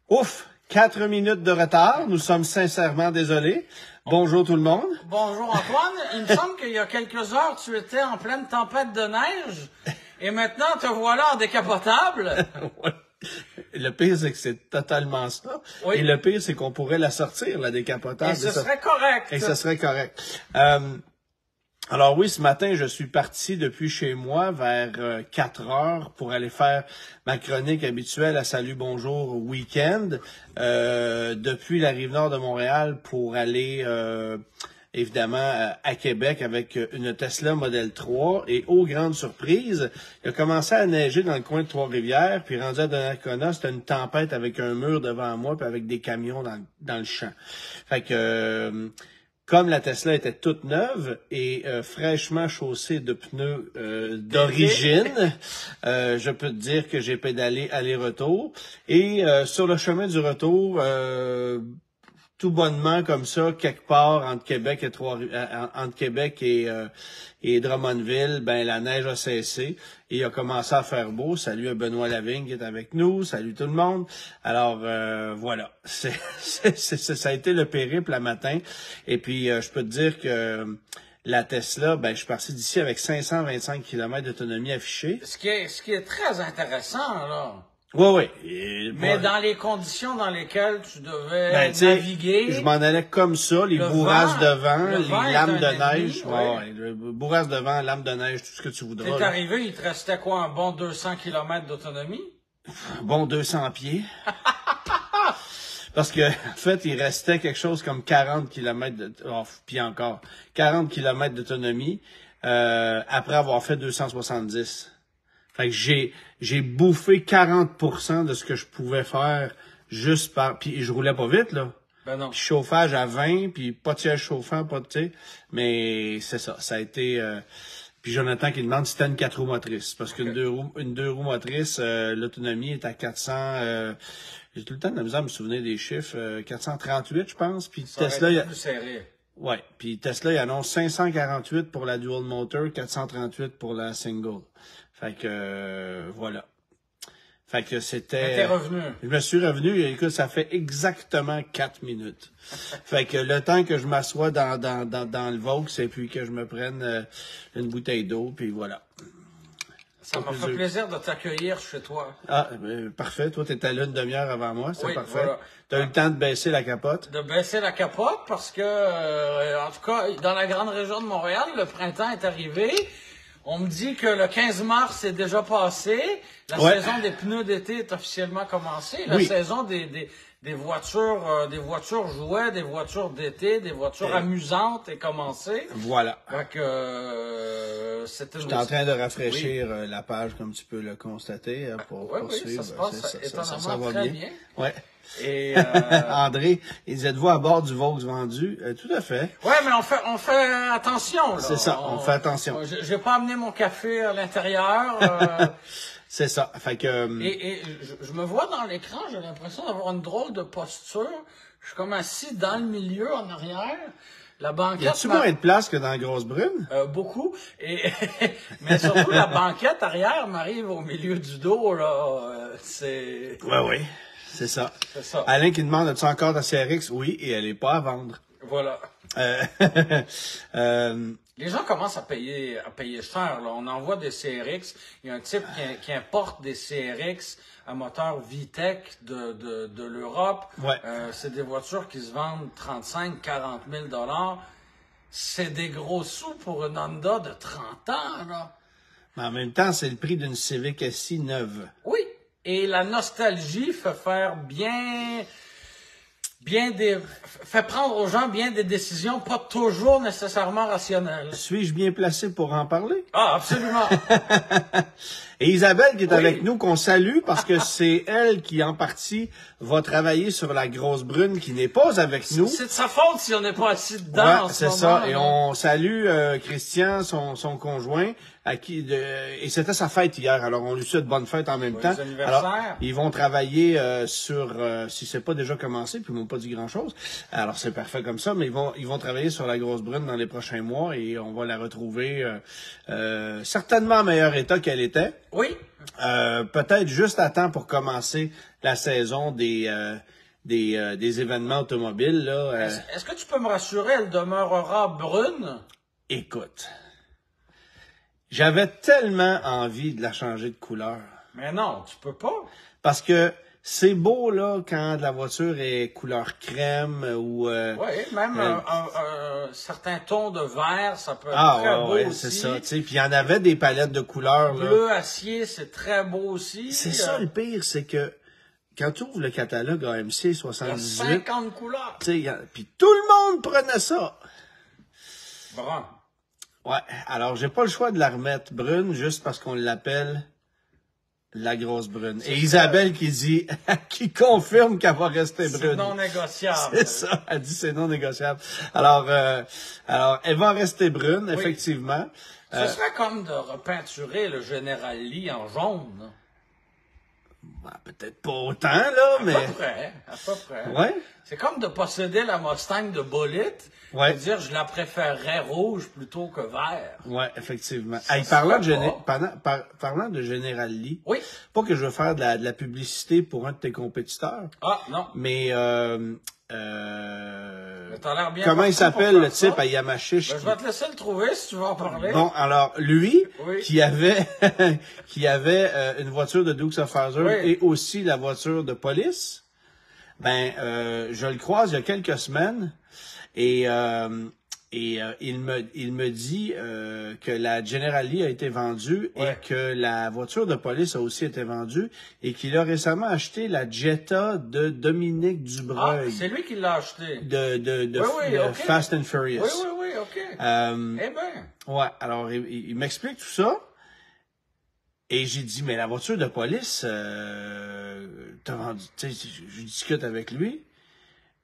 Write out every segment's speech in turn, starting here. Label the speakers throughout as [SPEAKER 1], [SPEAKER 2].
[SPEAKER 1] Ouf! 4 minutes de retard. Nous sommes sincèrement désolés. Bonjour tout le monde.
[SPEAKER 2] Bonjour Antoine. Il me semble qu'il y a quelques heures, tu étais en pleine tempête de neige. Et maintenant, te voilà en décapotable.
[SPEAKER 1] Ouais. Le pire, c'est que c'est totalement ça.
[SPEAKER 2] Oui.
[SPEAKER 1] Et le pire, c'est qu'on pourrait la sortir, la décapotable.
[SPEAKER 2] Et ce serait correct.
[SPEAKER 1] Et ce serait correct. Alors oui, ce matin, je suis parti depuis chez moi vers 4 heures pour aller faire ma chronique habituelle à Salut Bonjour Week-end depuis la Rive-Nord de Montréal pour aller évidemment à Québec avec une Tesla Model 3 et aux grandes surprises, il a commencé à neiger dans le coin de Trois-Rivières, puis rendu à Donnacona, c'était une tempête avec un mur devant moi puis avec des camions dans le champ. Fait que comme la Tesla était toute neuve et fraîchement chaussée de pneus d'origine, je peux te dire que j'ai pédalé aller-retour. Et sur le chemin du retour, tout bonnement comme ça, quelque part entre Québec et Drummondville, ben la neige a cessé et il a commencé à faire beau. Salut à Benoît Lavigne qui est avec nous, salut tout le monde. Alors voilà, ça a été le périple à matin. Et puis je peux te dire que la Tesla, ben je suis parti d'ici avec 525 km d'autonomie affichée.
[SPEAKER 2] Ce qui est très intéressant, là.
[SPEAKER 1] Oui, oui.
[SPEAKER 2] Mais dans les conditions dans lesquelles tu devais naviguer.
[SPEAKER 1] Je m'en allais comme ça, les bourrasques de vent, les lames de neige.
[SPEAKER 2] Oui.
[SPEAKER 1] Le bourrasques de vent, lames de neige, tout ce que tu voudras.
[SPEAKER 2] T'es arrivé, il te restait quoi, un bon 200 km d'autonomie?
[SPEAKER 1] Bon 200 pieds. Parce que, en fait, il restait quelque chose comme 40 km puis encore, 40 km d'autonomie, après avoir fait 270. Fait que j'ai bouffé 40% de ce que je pouvais faire juste par... Puis je roulais pas vite, là.
[SPEAKER 2] Ben non.
[SPEAKER 1] Puis chauffage à 20, puis pas de siège chauffant, pas de... Tu sais, mais c'est ça. Ça a été... Puis Jonathan qui demande si c'était une 4 roues motrices. Parce qu'une deux roues motrices, l'autonomie est à 400... j'ai tout le temps de la misère à me souvenir des chiffres. 438, je pense. Puis Tesla...
[SPEAKER 2] plus serré.
[SPEAKER 1] Ouais. Puis Tesla, il annonce 548 pour la dual motor, 438 pour la single. Fait que voilà. Fait que c'était.
[SPEAKER 2] T'es revenu.
[SPEAKER 1] Je me suis revenu et écoute, ça fait exactement 4 minutes. Fait que le temps que je m'assois dans le Vaux et puis que je me prenne une bouteille d'eau, puis voilà.
[SPEAKER 2] Ça m'a fait plaisir de t'accueillir chez toi.
[SPEAKER 1] Ah, parfait. Toi, t'étais là une demi-heure avant moi, c'est parfait.
[SPEAKER 2] Voilà.
[SPEAKER 1] T'as eu le temps de baisser la capote?
[SPEAKER 2] De baisser la capote parce que, en tout cas, dans la grande région de Montréal, le printemps est arrivé. On me dit que le 15 mars est déjà passé. La saison des pneus d'été est officiellement commencée. La saison des voitures jouets, des voitures d'été, des voitures amusantes est commencée.
[SPEAKER 1] Voilà.
[SPEAKER 2] Donc,
[SPEAKER 1] c'était J'étais en train de rafraîchir la page, comme tu peux le constater, pour suivre.
[SPEAKER 2] Ça se passe étonnamment ça va très bien.
[SPEAKER 1] Ouais.
[SPEAKER 2] Et
[SPEAKER 1] André, êtes-vous à bord du Vaux vendu? Tout à fait.
[SPEAKER 2] Ouais, mais on fait attention, là.
[SPEAKER 1] C'est ça, on fait attention.
[SPEAKER 2] J'ai pas amené mon café à l'intérieur.
[SPEAKER 1] C'est ça. Fait que.
[SPEAKER 2] Et je me vois dans l'écran, j'ai l'impression d'avoir une drôle de posture. Je suis comme assis dans le milieu, en arrière. La banquette.
[SPEAKER 1] Y a-tu moins de place que dans la grosse brune?
[SPEAKER 2] Beaucoup. Mais surtout, la banquette arrière m'arrive au milieu du dos, là. C'est.
[SPEAKER 1] Oui. C'est ça.
[SPEAKER 2] C'est ça.
[SPEAKER 1] Alain qui demande, as-tu encore ta CRX? Oui, et elle est pas à vendre.
[SPEAKER 2] Voilà. Les gens commencent à payer cher, là. On envoie des CRX. Il y a un type qui importe des CRX à moteur VTEC de l'Europe.
[SPEAKER 1] Ouais.
[SPEAKER 2] C'est des voitures qui se vendent 35-40 000 $. C'est des gros sous pour une Honda de 30 ans, là.
[SPEAKER 1] Mais en même temps, c'est le prix d'une Civic SI neuve.
[SPEAKER 2] Oui. Et la nostalgie fait faire fait prendre aux gens bien des décisions pas toujours nécessairement rationnelles.
[SPEAKER 1] Suis-je bien placé pour en parler?
[SPEAKER 2] Ah, absolument.
[SPEAKER 1] Et Isabelle qui est avec nous, qu'on salue parce que c'est elle qui, en partie, va travailler sur la grosse brune qui n'est pas avec nous.
[SPEAKER 2] C'est de sa faute si on n'est pas assis dedans en ce moment.
[SPEAKER 1] C'est ça. Et on salue Christian, son conjoint, et c'était sa fête hier. Alors, on lui souhaite bonne fête en même temps. Alors, ils vont travailler sur, si c'est pas déjà commencé, puis ils m'ont pas dit grand-chose. Alors, c'est parfait comme ça, mais ils vont travailler sur la grosse brune dans les prochains mois et on va la retrouver certainement en meilleur état qu'elle était.
[SPEAKER 2] Oui.
[SPEAKER 1] Peut-être juste à temps pour commencer la saison des événements automobiles. Là,
[SPEAKER 2] Est-ce que tu peux me rassurer, elle demeurera brune?
[SPEAKER 1] Écoute, j'avais tellement envie de la changer de couleur.
[SPEAKER 2] Mais non, tu peux pas.
[SPEAKER 1] Parce que c'est beau, là, quand la voiture est couleur crème ou...
[SPEAKER 2] Oui, même un certain ton de vert, ça peut être très beau aussi.
[SPEAKER 1] C'est ça, tu sais. Puis il y en avait des palettes de couleurs, là.
[SPEAKER 2] Bleu acier, c'est très beau aussi.
[SPEAKER 1] C'est ça le pire, c'est que quand tu ouvres le catalogue AMC 78...
[SPEAKER 2] Il y a 50 couleurs.
[SPEAKER 1] Tu sais, puis tout le monde prenait ça.
[SPEAKER 2] Brun.
[SPEAKER 1] Ouais, alors j'ai pas le choix de la remettre brune juste parce qu'on l'appelle la grosse brune. Et Isabelle qui dit, qui confirme qu'elle va rester brune.
[SPEAKER 2] C'est non négociable.
[SPEAKER 1] C'est ça, elle dit c'est non négociable. Alors elle va rester brune, effectivement.
[SPEAKER 2] Ce serait comme de repeinturer le General Lee en jaune.
[SPEAKER 1] Ben, peut-être pas autant, là, mais...
[SPEAKER 2] À peu près, à peu près.
[SPEAKER 1] Ouais.
[SPEAKER 2] C'est comme de posséder la Mustang de Bullitt.
[SPEAKER 1] Ouais.
[SPEAKER 2] De dire, je la préférerais rouge plutôt que vert.
[SPEAKER 1] Ouais, effectivement.
[SPEAKER 2] Ça
[SPEAKER 1] Hey,
[SPEAKER 2] se
[SPEAKER 1] parlant
[SPEAKER 2] fait
[SPEAKER 1] de General Lee,
[SPEAKER 2] Oui.
[SPEAKER 1] pas que je veux faire de la publicité pour un de tes compétiteurs,
[SPEAKER 2] Ah, non.
[SPEAKER 1] mais
[SPEAKER 2] T'as l'air bien
[SPEAKER 1] comment il
[SPEAKER 2] parti pour
[SPEAKER 1] s'appelle
[SPEAKER 2] faire
[SPEAKER 1] le
[SPEAKER 2] ça.
[SPEAKER 1] type à Yamachiche?
[SPEAKER 2] Ben, je vais te laisser le trouver si tu veux en parler.
[SPEAKER 1] Bon, alors, lui,
[SPEAKER 2] Oui.
[SPEAKER 1] qui avait une voiture de Dukes of Hazzard
[SPEAKER 2] Oui.
[SPEAKER 1] et aussi la voiture de police, ben, je le croise il y a quelques semaines et il me dit que la General Lee a été vendue et que la voiture de police a aussi été vendue et qu'il a récemment acheté la Jetta de Dominique
[SPEAKER 2] Ah,
[SPEAKER 1] Dubreuil
[SPEAKER 2] c'est lui qui l'a acheté.
[SPEAKER 1] de
[SPEAKER 2] OK.
[SPEAKER 1] Fast and Furious.
[SPEAKER 2] Oui, OK. Eh ben.
[SPEAKER 1] Ouais, alors il m'explique tout ça. Et j'ai dit, mais la voiture de police, t'as vendu, tu sais, je discute avec lui.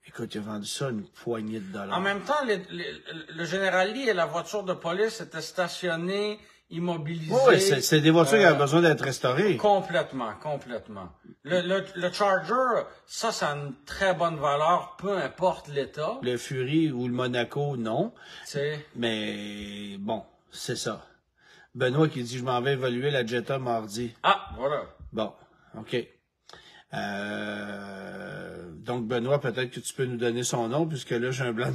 [SPEAKER 1] Écoute, il a vendu ça une poignée de dollars.
[SPEAKER 2] En même temps, le General Lee et la voiture de police étaient stationnés, immobilisés.
[SPEAKER 1] Oui, c'est des voitures qui avaient besoin d'être restaurées.
[SPEAKER 2] Complètement. Le Charger, ça a une très bonne valeur, peu importe l'état.
[SPEAKER 1] Le Fury ou le Monaco, non.
[SPEAKER 2] C'est
[SPEAKER 1] Mais bon, c'est ça. Benoît qui dit, je m'en vais évaluer la Jetta mardi.
[SPEAKER 2] Ah, voilà.
[SPEAKER 1] Bon, OK. Donc, Benoît, peut-être que tu peux nous donner son nom, puisque là, j'ai un blanc.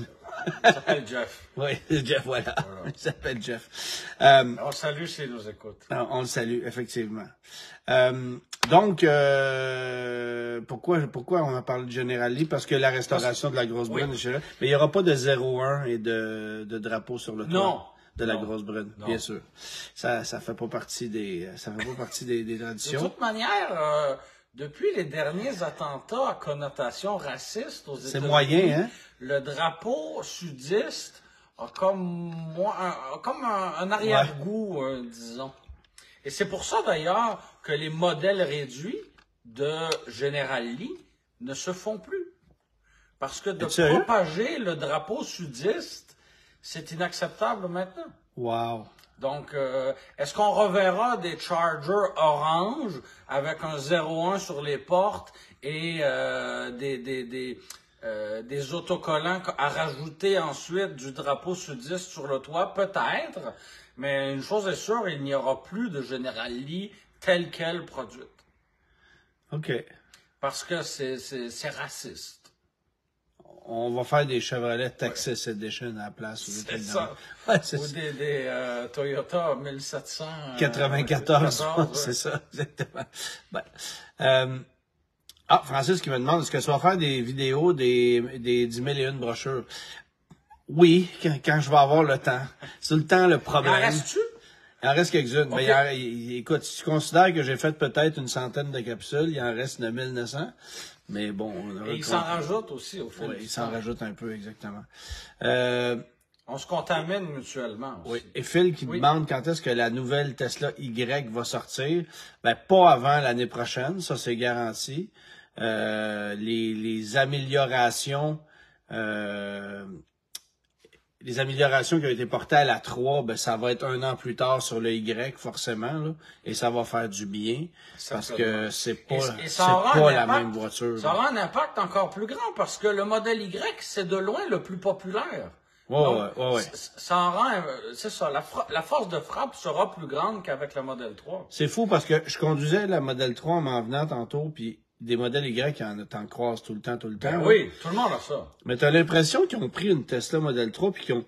[SPEAKER 2] Il s'appelle Jeff.
[SPEAKER 1] Oui, Jeff, voilà. Il s'appelle Jeff.
[SPEAKER 2] On salue s'il nous écoute.
[SPEAKER 1] On le salue, effectivement. Donc, pourquoi on a parlé de General Lee? Parce que la restauration de la grosse brune, mais il n'y aura pas de 01 et de drapeau sur le toit.
[SPEAKER 2] Non.
[SPEAKER 1] De la grosse brune,
[SPEAKER 2] Non.
[SPEAKER 1] bien sûr. Ça fait pas partie des traditions.
[SPEAKER 2] De toute manière, depuis les derniers attentats à connotation raciste aux États-Unis,
[SPEAKER 1] C'est moyen, hein?
[SPEAKER 2] Le drapeau sudiste a comme un arrière-goût, disons. Et c'est pour ça d'ailleurs que les modèles réduits de General Lee ne se font plus. Parce que de propager le drapeau sudiste, c'est inacceptable maintenant.
[SPEAKER 1] Wow.
[SPEAKER 2] Donc, est-ce qu'on reverra des Chargers orange avec un 01 sur les portes et des autocollants à rajouter ensuite du drapeau sudiste sur le toit? Peut-être, mais une chose est sûre, il n'y aura plus de General Lee telle qu'elle produite.
[SPEAKER 1] OK.
[SPEAKER 2] Parce que c'est raciste.
[SPEAKER 1] On va faire des Chevrolet Texas Edition à la place.
[SPEAKER 2] C'est ça.
[SPEAKER 1] Ouais,
[SPEAKER 2] Ou des Toyota 1700.
[SPEAKER 1] 94, c'est ça, exactement. Ben, Francis qui me demande, est-ce que tu vas faire des vidéos des 10 001 brochures? Oui, quand je vais avoir le temps. C'est le temps le problème.
[SPEAKER 2] En reste-tu?
[SPEAKER 1] Il en reste quelques-unes.
[SPEAKER 2] Okay.
[SPEAKER 1] Mais écoute, si tu considères que j'ai fait peut-être une centaine de capsules, il en reste 900. Mais bon...
[SPEAKER 2] Et il s'en rajoute aussi au fil du temps.
[SPEAKER 1] Il s'en rajoute un peu, exactement.
[SPEAKER 2] On se contamine mutuellement aussi.
[SPEAKER 1] Oui. Et Phil qui demande quand est-ce que la nouvelle Tesla Y va sortir. Ben, pas avant l'année prochaine, ça c'est garanti. Les améliorations... les améliorations qui ont été portées à la 3, ben, ça va être 1 an plus tard sur le Y, forcément, là, et ça va faire du bien, parce que c'est pas la même voiture.
[SPEAKER 2] Ça aura un impact encore plus grand, parce que le modèle Y, c'est de loin le plus populaire.
[SPEAKER 1] Ouais.
[SPEAKER 2] Ça en rend, c'est ça, la force de frappe sera plus grande qu'avec le Model 3.
[SPEAKER 1] C'est fou parce que je conduisais la Model 3 en m'en venant tantôt, puis des modèles Y, t'en croises tout le temps.
[SPEAKER 2] Ben oui, tout le monde a ça.
[SPEAKER 1] Mais t'as l'impression qu'ils ont pris une Tesla Model 3 puis qu'ils ont...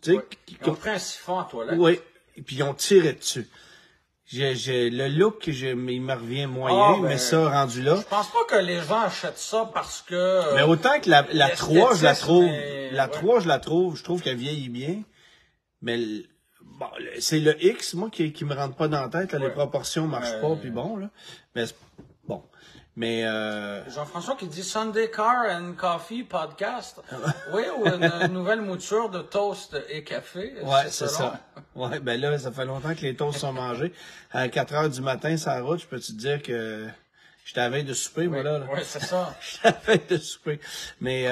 [SPEAKER 1] Tu sais,
[SPEAKER 2] ils ont pris un siphon à toilette.
[SPEAKER 1] Oui, et puis ils ont tiré dessus. Le look, il me revient moyen, mais ça, rendu là...
[SPEAKER 2] Je pense pas que les gens achètent ça parce que...
[SPEAKER 1] mais autant que la 3, je la trouve...
[SPEAKER 2] mais...
[SPEAKER 1] La 3, je trouve qu'elle vieillit bien. Mais bon, c'est le X, moi, qui me rentre pas dans la tête. Là, les proportions marchent pas, puis bon, là. Mais bon. Mais
[SPEAKER 2] Jean-François qui dit Sunday Car and Coffee Podcast. Oui, ou une nouvelle mouture de toast et café.
[SPEAKER 1] Ouais, c'est ça. Ouais, ben là, ça fait longtemps que les toasts sont mangés. À 4 heures du matin, sur la route, je peux te dire que j'étais à la veille de souper, moi, là.
[SPEAKER 2] Oui, c'est ça.
[SPEAKER 1] J'étais à la veille de souper. Mais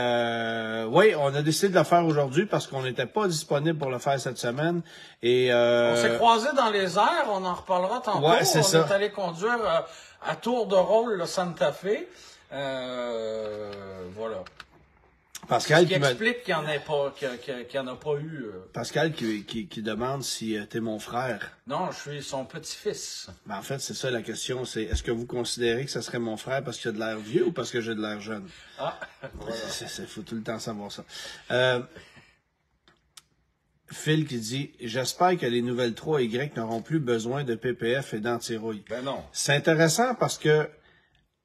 [SPEAKER 1] oui, on a décidé de le faire aujourd'hui parce qu'on n'était pas disponible pour le faire cette semaine. Et
[SPEAKER 2] on s'est croisés dans les airs, on en reparlera tantôt.
[SPEAKER 1] Ouais, c'est ça.
[SPEAKER 2] On est allé conduire à tour de rôle le Santa Fe. Voilà.
[SPEAKER 1] Pascal
[SPEAKER 2] qui explique qu'il n'y en a pas, qu'il y en a pas eu.
[SPEAKER 1] Pascal qui demande si t'es mon frère.
[SPEAKER 2] Non, je suis son petit-fils.
[SPEAKER 1] Ben, en fait, c'est ça la question, c'est est-ce que vous considérez que ça serait mon frère parce qu'il a de l'air vieux ou parce que j'ai de l'air jeune?
[SPEAKER 2] Ah, voilà.
[SPEAKER 1] Faut tout le temps savoir ça. Phil qui dit « J'espère que les nouvelles 3Y n'auront plus besoin de PPF et d'antirouille. »
[SPEAKER 2] Ben non.
[SPEAKER 1] C'est intéressant parce que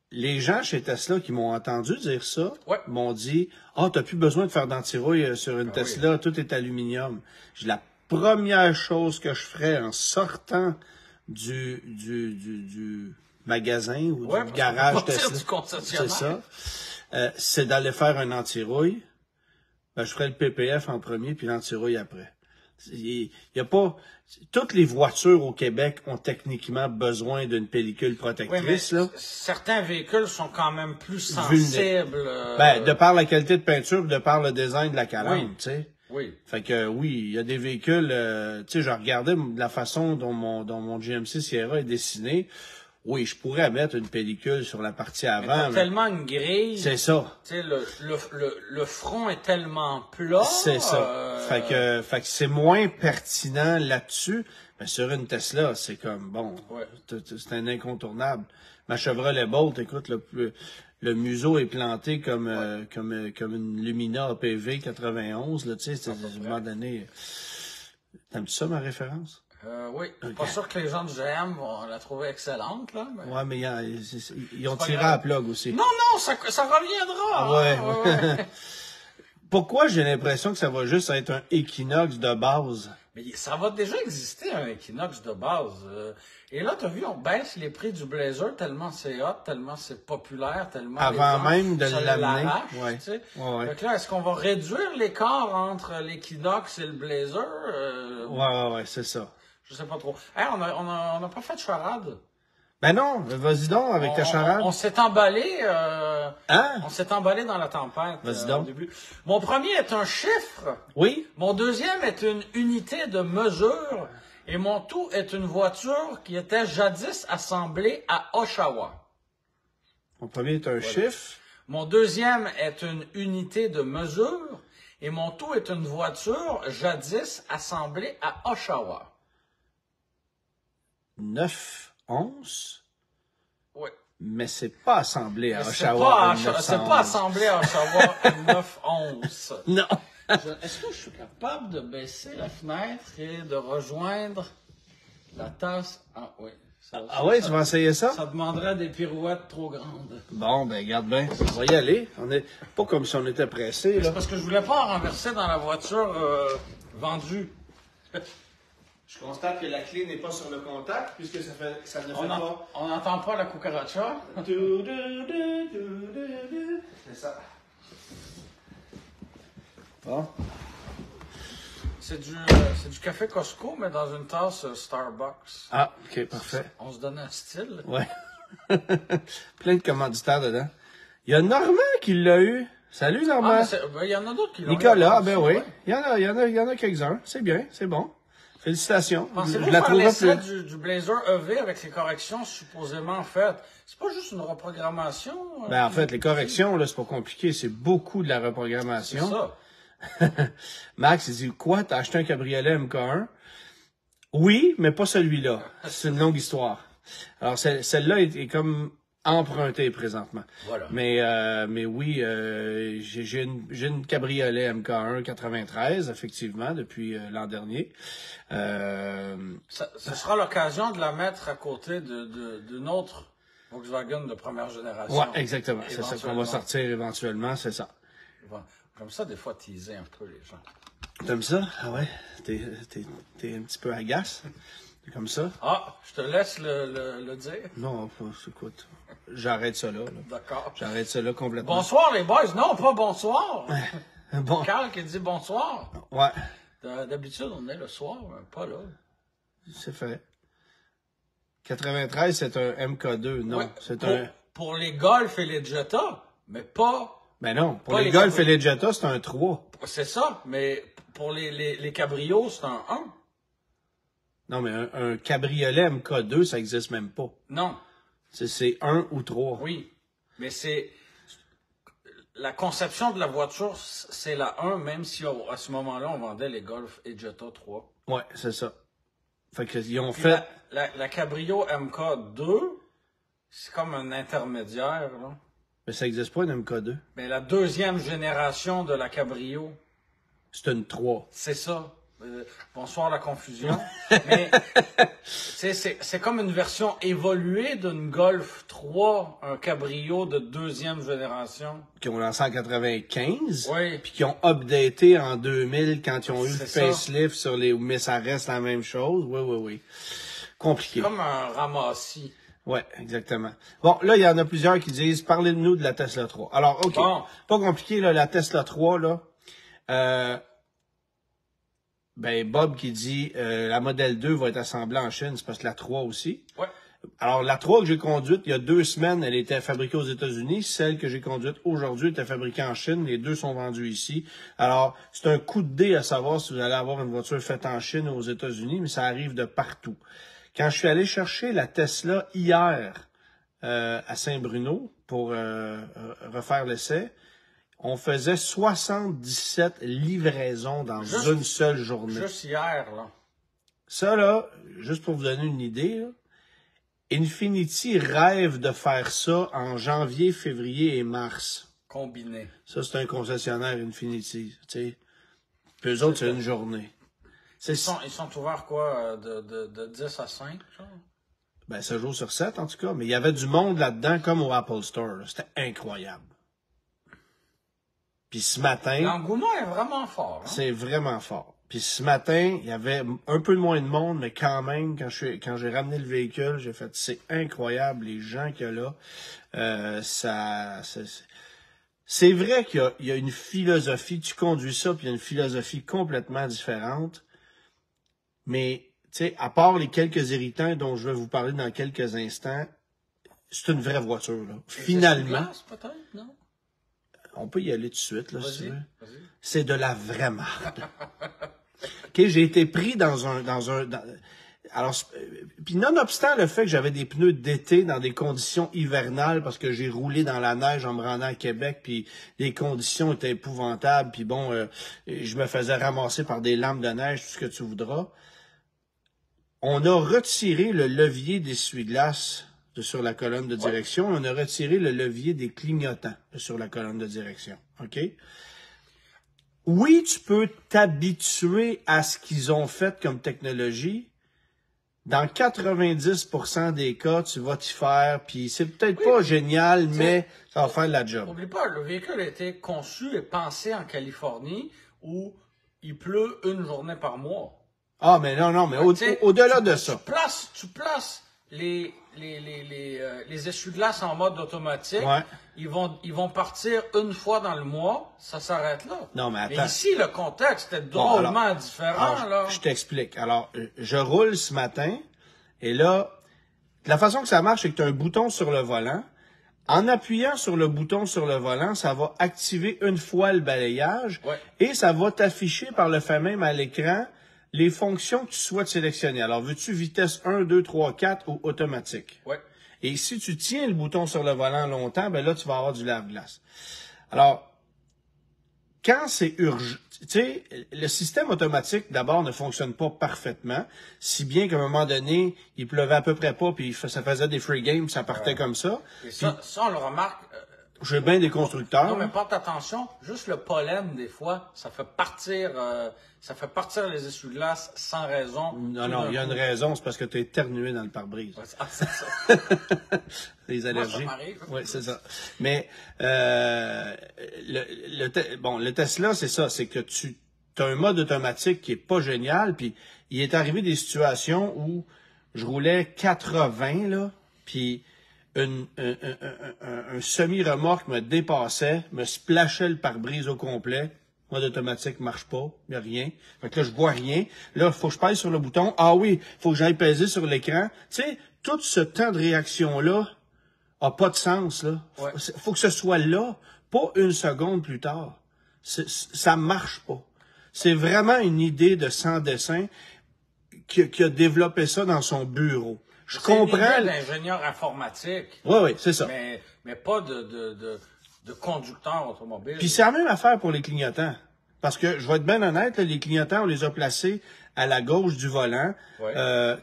[SPEAKER 1] les gens chez Tesla qui m'ont entendu dire ça m'ont dit « Ah, t'as plus besoin de faire d'antirouille sur une Tesla, tout est aluminium. » La première chose que je ferais en sortant du magasin ou du garage Tesla, c'est ça, c'est d'aller faire un antirouille. Ben, je ferais le PPF en premier puis l'antirouille après. Il y a pas... Toutes les voitures au Québec ont techniquement besoin d'une pellicule protectrice. Là.
[SPEAKER 2] Certains véhicules sont quand même plus sensibles.
[SPEAKER 1] Ben, de par la qualité de peinture, de par le design de la calandre, tu sais.
[SPEAKER 2] Oui.
[SPEAKER 1] Fait que oui, il y a des véhicules... tu sais, je regardais la façon dont mon GMC Sierra est dessiné. Oui, je pourrais mettre une pellicule sur la partie avant.
[SPEAKER 2] Mais tellement une grille.
[SPEAKER 1] C'est ça.
[SPEAKER 2] Tu sais, le front est tellement plat.
[SPEAKER 1] C'est ça. Fait que c'est moins pertinent là-dessus. Mais sur une Tesla, c'est comme, bon, c'est un incontournable. Ma Chevrolet Bolt, écoute, le museau est planté comme une Lumina APV 91, là, tu sais, à un moment donné. T'aimes-tu ça, ma référence?
[SPEAKER 2] Oui, je suis pas sûr que les gens de GM vont la trouver excellente, là. Mais...
[SPEAKER 1] Ouais, mais ils ont tiré à la plug aussi.
[SPEAKER 2] Non, ça reviendra.
[SPEAKER 1] Ouais. Pourquoi j'ai l'impression que ça va juste être un Equinox de base?
[SPEAKER 2] Mais ça va déjà exister, un Equinox de base. Et là, t'as vu, on baisse les prix du Blazer tellement c'est hot, tellement c'est populaire, tellement...
[SPEAKER 1] Avant même de l'amener.
[SPEAKER 2] Ouais. Tu sais. Donc là, est-ce qu'on va réduire l'écart entre l'Equinox et le Blazer?
[SPEAKER 1] Ouais, c'est ça.
[SPEAKER 2] Je sais pas trop. Hey, on a pas fait de charade.
[SPEAKER 1] Ben non, vas-y donc avec ta charade.
[SPEAKER 2] On s'est emballé.
[SPEAKER 1] Hein?
[SPEAKER 2] On s'est emballé dans la tempête.
[SPEAKER 1] Vas-y donc.
[SPEAKER 2] Au début. Mon premier est un chiffre.
[SPEAKER 1] Oui.
[SPEAKER 2] Mon deuxième est une unité de mesure. Et mon tout est une voiture qui était jadis assemblée à Oshawa.
[SPEAKER 1] Mon premier est un chiffre.
[SPEAKER 2] Mon deuxième est une unité de mesure. Et mon tout est une voiture jadis assemblée à Oshawa.
[SPEAKER 1] 9 onces.
[SPEAKER 2] Oui.
[SPEAKER 1] Mais c'est pas assemblé à Oshawa.
[SPEAKER 2] C'est pas assemblé à Oshawa à 9 onces.
[SPEAKER 1] Non.
[SPEAKER 2] Est-ce que je suis capable de baisser la fenêtre et de rejoindre la tasse? Ah oui.
[SPEAKER 1] Tu vas essayer ça?
[SPEAKER 2] Ça demanderait des pirouettes trop grandes.
[SPEAKER 1] Bon, ben garde bien. On va y aller. On est pas comme si on était pressé là.
[SPEAKER 2] C'est parce que je voulais pas en renverser dans la voiture vendue.
[SPEAKER 1] Je constate que la clé n'est pas sur le contact, puisque ça ne fait pas...
[SPEAKER 2] On n'entend pas la cucaracha.
[SPEAKER 1] C'est ça. Bon.
[SPEAKER 2] C'est du café Costco, mais dans une tasse Starbucks.
[SPEAKER 1] Ah, OK, parfait.
[SPEAKER 2] On se donne un style.
[SPEAKER 1] Ouais. Plein de commanditaires dedans. Il y a Normand qui l'a eu. Salut, Normand.
[SPEAKER 2] Il y en a d'autres qui l'ont eu.
[SPEAKER 1] Nicolas, ben oui. Il y en a quelques-uns. C'est bien, c'est bon. Félicitations.
[SPEAKER 2] Pensez-vous faire l'essai du Blazer EV avec les corrections supposément faites? C'est pas juste une reprogrammation?
[SPEAKER 1] Ben, en fait, les corrections, là, c'est pas compliqué. C'est beaucoup de la reprogrammation.
[SPEAKER 2] C'est ça.
[SPEAKER 1] Max, il dit, quoi, t'as acheté un cabriolet MK1? Oui, mais pas celui-là. C'est une longue histoire. Alors, celle-là est comme empruntée présentement.
[SPEAKER 2] Voilà.
[SPEAKER 1] Mais oui, j'ai une cabriolet MK1 93, effectivement, depuis l'an dernier.
[SPEAKER 2] Ce sera l'occasion de la mettre à côté d'une autre Volkswagen de première génération.
[SPEAKER 1] Ouais, exactement. C'est ça qu'on va sortir éventuellement, c'est ça.
[SPEAKER 2] Comme ça, des fois, teaser un peu les gens.
[SPEAKER 1] T'aimes ça? Ah ouais? T'es un petit peu agace? Comme ça?
[SPEAKER 2] Ah, je te laisse le dire.
[SPEAKER 1] Non, écoute, j'arrête ça là.
[SPEAKER 2] D'accord.
[SPEAKER 1] J'arrête ça là complètement.
[SPEAKER 2] Bonsoir les boys. Non, pas bonsoir.
[SPEAKER 1] Bon.
[SPEAKER 2] Carl qui dit bonsoir.
[SPEAKER 1] Ouais.
[SPEAKER 2] D'habitude, on est le soir, mais pas là.
[SPEAKER 1] C'est fait. 93, c'est un MK2. Non,
[SPEAKER 2] Ouais,
[SPEAKER 1] c'est
[SPEAKER 2] pour les Golf et les Jetta, mais pas...
[SPEAKER 1] Ben non, pour
[SPEAKER 2] pas
[SPEAKER 1] les Golf et les Jetta, c'est un 3.
[SPEAKER 2] C'est ça, mais pour les cabrios, c'est un 1.
[SPEAKER 1] Non, mais un cabriolet MK2, ça existe même pas.
[SPEAKER 2] Non.
[SPEAKER 1] C'est 1 ou 3.
[SPEAKER 2] Oui, mais c'est... La conception de la voiture, c'est la 1, même si à ce moment-là, on vendait les Golf et Jetta 3.
[SPEAKER 1] Ouais, c'est ça. Fait que ils ont
[SPEAKER 2] Puis
[SPEAKER 1] fait...
[SPEAKER 2] La Cabrio MK2, c'est comme un intermédiaire, là.
[SPEAKER 1] Mais ça existe pas, une MK2.
[SPEAKER 2] Mais la deuxième génération de la Cabrio,
[SPEAKER 1] C'est une 3.
[SPEAKER 2] c'est ça. Bonsoir la confusion. Mais c'est comme une version évoluée d'une Golf 3, un Cabrio de deuxième génération.
[SPEAKER 1] Qui ont lancé en 95.
[SPEAKER 2] Oui.
[SPEAKER 1] Puis qui ont updaté en 2000 quand ils ont eu le
[SPEAKER 2] C'est ça.
[SPEAKER 1] facelift sur les... Mais ça reste la même chose. Oui. Compliqué.
[SPEAKER 2] Comme un ramassis.
[SPEAKER 1] Ouais, exactement. Bon, là, il y en a plusieurs qui disent, parlez-nous de la Tesla 3. Alors, OK.
[SPEAKER 2] Bon.
[SPEAKER 1] Pas compliqué, là, la Tesla 3, là. Bob qui dit, la Model 2 va être assemblée en Chine, c'est parce que la 3 aussi.
[SPEAKER 2] Ouais.
[SPEAKER 1] Alors, la 3 que j'ai conduite, il y a 2 semaines, elle était fabriquée aux États-Unis. Celle que j'ai conduite aujourd'hui était fabriquée en Chine. Les deux sont vendues ici. Alors, c'est un coup de dé à savoir si vous allez avoir une voiture faite en Chine ou aux États-Unis, mais ça arrive de partout. Quand je suis allé chercher la Tesla hier à Saint-Bruno pour refaire l'essai, on faisait 77 livraisons dans une seule journée.
[SPEAKER 2] Juste hier, là.
[SPEAKER 1] Ça, là, juste pour vous donner une idée, là, Infiniti rêve de faire ça en janvier, février et mars.
[SPEAKER 2] Combiné.
[SPEAKER 1] Ça, c'est un concessionnaire Infiniti, tu sais. Puis eux autres, c'est une journée.
[SPEAKER 2] Ils sont ouverts, quoi, de 10 à 5, genre?
[SPEAKER 1] Ben, 7 jours sur 7, en tout cas. Mais il y avait du monde là-dedans, comme au Apple Store. Là. C'était incroyable. Puis ce matin...
[SPEAKER 2] L'engouement est vraiment fort. Hein?
[SPEAKER 1] C'est vraiment fort. Puis ce matin, il y avait un peu moins de monde, mais quand même, quand j'ai ramené le véhicule, j'ai fait, c'est incroyable, les gens qu'il y a là. C'est vrai qu'il y a une philosophie, tu conduis ça, puis il y a une philosophie complètement différente. Mais, tu sais, à part les quelques irritants dont je vais vous parler dans quelques instants, c'est une vraie voiture, là. Finalement.
[SPEAKER 2] Peut-être, non?
[SPEAKER 1] On peut y aller tout de suite, là, si tu veux.
[SPEAKER 2] Vas-y.
[SPEAKER 1] C'est de la vraie marde. OK, j'ai été pris alors, puis nonobstant le fait que j'avais des pneus d'été dans des conditions hivernales parce que j'ai roulé dans la neige en me rendant à Québec, puis les conditions étaient épouvantables, puis bon, je me faisais ramasser par des lames de neige, tout ce que tu voudras. On a retiré le levier d'essuie-glace sur la colonne de direction. On a retiré le levier des clignotants sur la colonne de direction. OK? Oui, tu peux t'habituer à ce qu'ils ont fait comme technologie. Dans 90% des cas, tu vas t'y faire, puis c'est peut-être pas génial, mais ça va faire de la job.
[SPEAKER 2] N'oublie pas, le véhicule a été conçu et pensé en Californie où il pleut une journée par mois.
[SPEAKER 1] Ah, mais non, mais au-delà de ça.
[SPEAKER 2] Tu places les essuie-glaces en mode automatique.
[SPEAKER 1] Ouais.
[SPEAKER 2] Ils vont partir une fois dans le mois, ça s'arrête là.
[SPEAKER 1] Non, mais attends.
[SPEAKER 2] Mais ici, le contexte est drôlement différent, là.
[SPEAKER 1] Je t'explique. Alors, je roule ce matin, et là, la façon que ça marche, c'est que tu as un bouton sur le volant. En appuyant sur le bouton sur le volant, ça va activer une fois le balayage, et ça va t'afficher par le fait même à l'écran les fonctions que tu souhaites sélectionner. Alors, veux-tu vitesse 1, 2, 3, 4 ou automatique?
[SPEAKER 2] Ouais.
[SPEAKER 1] Et si tu tiens le bouton sur le volant longtemps, ben là, tu vas avoir du lave-glace. Alors, quand c'est urgent, sais, le système automatique, d'abord, ne fonctionne pas parfaitement, si bien qu'à un moment donné, il pleuvait à peu près pas, puis ça faisait des free games, ça partait comme ça.
[SPEAKER 2] Et ça, on le remarque.
[SPEAKER 1] J'ai bien des constructeurs.
[SPEAKER 2] Non, mais porte attention, juste le pollen, des fois, ça fait partir les essuie-glaces sans raison.
[SPEAKER 1] Non, il y a une raison, c'est parce que tu es éternué dans le pare-brise.
[SPEAKER 2] Ouais, c'est ça.
[SPEAKER 1] Les allergies.
[SPEAKER 2] Moi, ça m'arrive.
[SPEAKER 1] Oui, c'est ça. Mais le Tesla, c'est ça, c'est que tu as un mode automatique qui est pas génial, puis il est arrivé des situations où je roulais 80, là, puis un semi-remorque me dépassait, me splashait le pare-brise au complet. Mode automatique marche pas, il n'y a rien. Fait que là, je vois rien. Là, il faut que je pèse sur le bouton. Ah oui, il faut que j'aille peser sur l'écran. Tu sais, tout ce temps de réaction-là a pas de sens, là.
[SPEAKER 2] Ouais.
[SPEAKER 1] Faut que ce soit là, pas une seconde plus tard. Ça marche pas. C'est vraiment une idée de sans dessin qui a développé ça dans son bureau. Je comprends.
[SPEAKER 2] C'est l'ingénieur informatique.
[SPEAKER 1] Oui, c'est ça.
[SPEAKER 2] Mais pas de conducteur automobile.
[SPEAKER 1] Puis c'est la même affaire pour les clignotants. Parce que, je vais être bien honnête, là, les clignotants, on les a placés à la gauche du volant.
[SPEAKER 2] Ouais.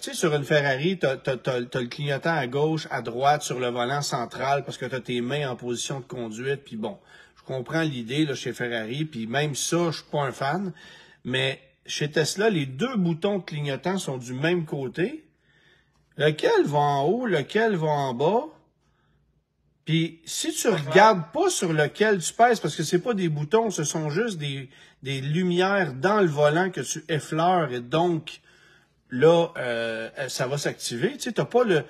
[SPEAKER 1] Tu sais, sur une Ferrari, t'as le clignotant à gauche, à droite, sur le volant central, parce que t'as tes mains en position de conduite. Puis bon, je comprends l'idée là chez Ferrari, puis même ça, je suis pas un fan. Mais chez Tesla, les deux boutons de clignotant sont du même côté. Lequel va en haut, lequel va en bas. Puis si tu regardes pas sur lequel tu pèses, parce que c'est pas des boutons, ce sont juste des lumières dans le volant que tu effleures et donc là ça va s'activer. Tu sais, t'as pas de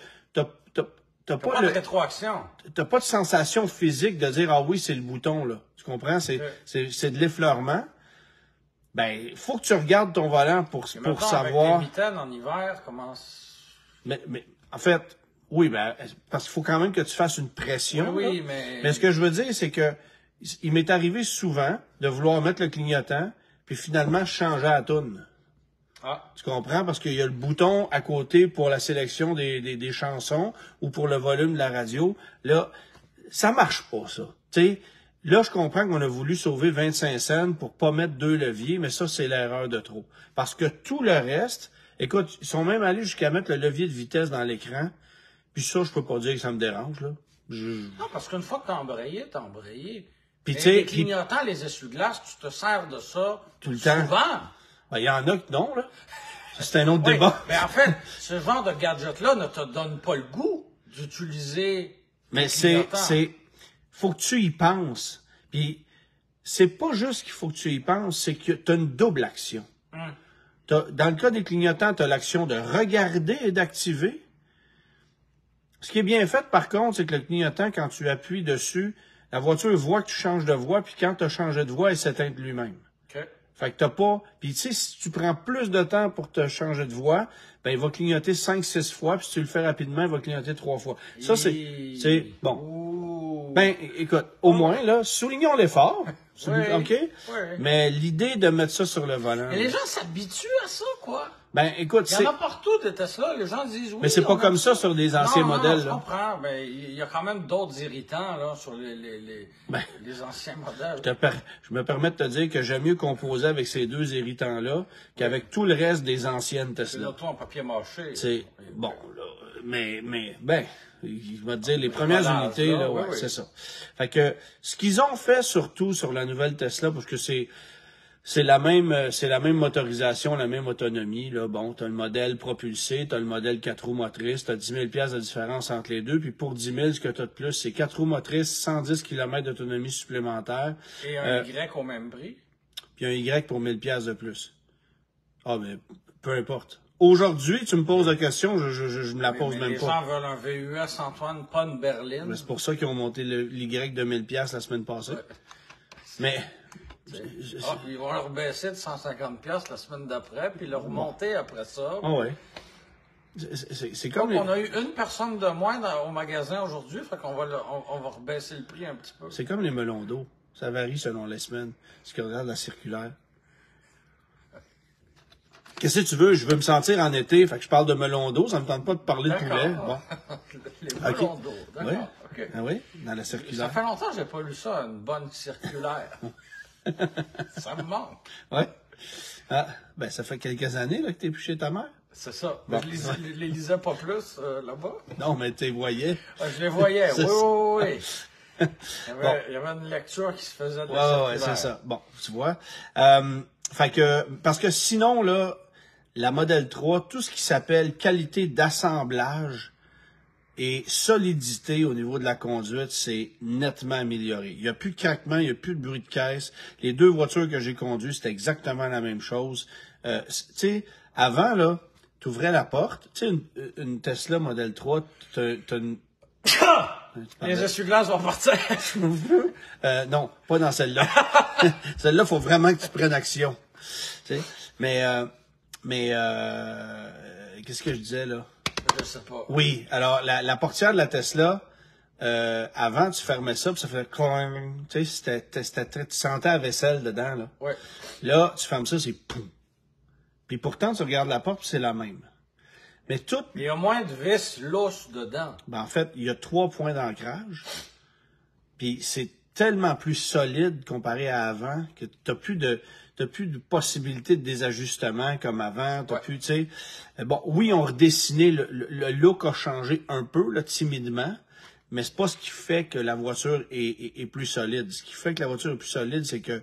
[SPEAKER 2] rétroaction.
[SPEAKER 1] T'as pas de sensation physique de dire ah oui c'est le bouton là. Tu comprends? C'est de l'effleurement. Ben faut que tu regardes ton volant pour savoir.
[SPEAKER 2] Avec les mitaines en hiver, comment?
[SPEAKER 1] Mais en fait. Oui, ben, parce qu'il faut quand même que tu fasses une pression.
[SPEAKER 2] Oui,
[SPEAKER 1] là. Mais ce que je veux dire, c'est que il m'est arrivé souvent de vouloir mettre le clignotant, puis finalement changer la toune.
[SPEAKER 2] Ah.
[SPEAKER 1] Tu comprends? Parce qu'il y a le bouton à côté pour la sélection des chansons ou pour le volume de la radio. Là, ça marche pas, ça. Tu sais, là, je comprends qu'on a voulu sauver 25 cents pour pas mettre deux leviers, mais ça, c'est l'erreur de trop. Parce que tout le reste, écoute, ils sont même allés jusqu'à mettre le levier de vitesse dans l'écran. Puis ça, je peux pas dire que ça me dérange, là.
[SPEAKER 2] Non, parce qu'une fois que t'as embrayé, t'as embrayé.
[SPEAKER 1] Puis tu sais,
[SPEAKER 2] les clignotants, les essuie-glaces, tu te sers de ça
[SPEAKER 1] tout le temps.
[SPEAKER 2] Souvent.
[SPEAKER 1] Ben, il y en a qui non, là. C'est un autre débat.
[SPEAKER 2] Mais en fait, ce genre de gadget-là ne te donne pas le goût d'utiliser.
[SPEAKER 1] Mais faut que tu y penses. Puis c'est pas juste qu'il faut que tu y penses, c'est que tu as une double action. Dans le cas des clignotants, tu as l'action de regarder et d'activer. Ce qui est bien fait, par contre, c'est que le clignotant, quand tu appuies dessus, la voiture voit que tu changes de voie, puis quand tu as changé de voie, elle s'éteint de lui-même.
[SPEAKER 2] Okay.
[SPEAKER 1] Fait que t'as pas... Puis tu sais, si tu prends plus de temps pour te changer de voie, ben il va clignoter 5-6 fois, puis si tu le fais rapidement, il va clignoter 3 fois. Ça, c'est bon.
[SPEAKER 2] Ouh.
[SPEAKER 1] Ben, écoute, au moins, là, soulignons l'effort.
[SPEAKER 2] Oui.
[SPEAKER 1] OK? Oui. Mais l'idée de mettre ça sur le volant...
[SPEAKER 2] Et les gens s'habituent à ça, quoi.
[SPEAKER 1] Ben, écoute,
[SPEAKER 2] il y en a partout des Tesla, les gens disent oui.
[SPEAKER 1] Mais c'est pas comme ça sur des anciens modèles.
[SPEAKER 2] Je comprends, mais il y a quand même d'autres irritants là sur les anciens modèles.
[SPEAKER 1] Je me permets de te dire que j'aime mieux composer avec ces deux irritants-là qu'avec tout le reste des anciennes Tesla.
[SPEAKER 2] C'est l'auto en papier mâché.
[SPEAKER 1] C'est bon, là, mais il va te dire les premières unités là, ouais, c'est ça. Fait que ce qu'ils ont fait surtout sur la nouvelle Tesla, parce que c'est la même motorisation, la même autonomie, là. Bon, t'as le modèle propulsé, t'as le modèle 4 roues motrices, t'as 10 000 $ de différence entre les deux, puis pour 10 000, ce que t'as de plus, c'est 4 roues motrices, 110 km d'autonomie supplémentaire.
[SPEAKER 2] Et un Y au même prix?
[SPEAKER 1] Puis un Y pour 1000 $ de plus. Ah, mais peu importe. Aujourd'hui, tu me poses la question, je me la pose même pas.
[SPEAKER 2] Les gens veulent un VUS, Antoine, pas une berline.
[SPEAKER 1] C'est pour ça qu'ils ont monté l'Y de 1000 $ la semaine passée. Ouais. Mais...
[SPEAKER 2] ils vont leur baisser de 150 $ la semaine d'après, puis le remonter après ça.
[SPEAKER 1] Ah ouais. C'est comme...
[SPEAKER 2] On a eu une personne de moins au magasin aujourd'hui, fait qu'on va on va rebaisser le prix un petit peu.
[SPEAKER 1] C'est comme les melons d'eau. Ça varie selon les semaines. Ce qui regarde la circulaire. Qu'est-ce que tu veux? Je veux me sentir en été, fait que je parle de melon d'eau, ça me tente pas de parler de poulet. Bon.
[SPEAKER 2] Les melons d'eau, d'accord.
[SPEAKER 1] Oui. Okay. Ah oui? Dans la circulaire.
[SPEAKER 2] Ça fait longtemps que j'ai pas lu ça, une bonne circulaire. Ça me manque.
[SPEAKER 1] Ouais. Ah, ben ça fait quelques années là, que t'es plus chez ta mère.
[SPEAKER 2] C'est ça.
[SPEAKER 1] Bon.
[SPEAKER 2] Je les lisais pas plus là-bas.
[SPEAKER 1] Non, mais tu les voyais.
[SPEAKER 2] Je les voyais,
[SPEAKER 1] C'est
[SPEAKER 2] oui.
[SPEAKER 1] ça.
[SPEAKER 2] Il y avait une lecture qui se faisait de
[SPEAKER 1] Ouais,
[SPEAKER 2] la
[SPEAKER 1] ouais,
[SPEAKER 2] circulaire.
[SPEAKER 1] c'est ça. Bon, tu vois. Fait que, parce que sinon, là, la Model 3, tout ce qui s'appelle qualité d'assemblage et solidité au niveau de la conduite, c'est nettement amélioré. Il n'y a plus de craquement, il n'y a plus de bruit de caisse. Les deux voitures que j'ai conduites, c'était exactement la même chose. Tu sais, avant, là, tu ouvrais la porte. Tu sais, une Tesla Model 3, t'as une...
[SPEAKER 2] Les essuie-glaces vont partir.
[SPEAKER 1] non, pas dans celle-là. Celle-là, faut vraiment que tu prennes action. Tu sais? Mais qu'est-ce que je disais là?
[SPEAKER 2] Je sais pas.
[SPEAKER 1] Oui, alors la portière de la Tesla, avant tu fermais ça, puis ça faisait cling. Tu sais, tu sentais la vaisselle dedans là.
[SPEAKER 2] Ouais.
[SPEAKER 1] Là, tu fermes ça, c'est poum. Puis pourtant, tu regardes la porte, puis c'est la même. Mais tout,
[SPEAKER 2] Il y a moins de vis lousses dedans.
[SPEAKER 1] ben en fait, il y a 3 points d'ancrage. Puis c'est tellement plus solide comparé à avant que t'as plus de possibilité de désajustement comme avant. T'as
[SPEAKER 2] Ouais.
[SPEAKER 1] plus, tu sais. Bon, oui, on redessiné, le look a changé un peu, là, timidement, mais c'est pas ce qui fait que la voiture est plus solide. Ce qui fait que la voiture est plus solide, c'est que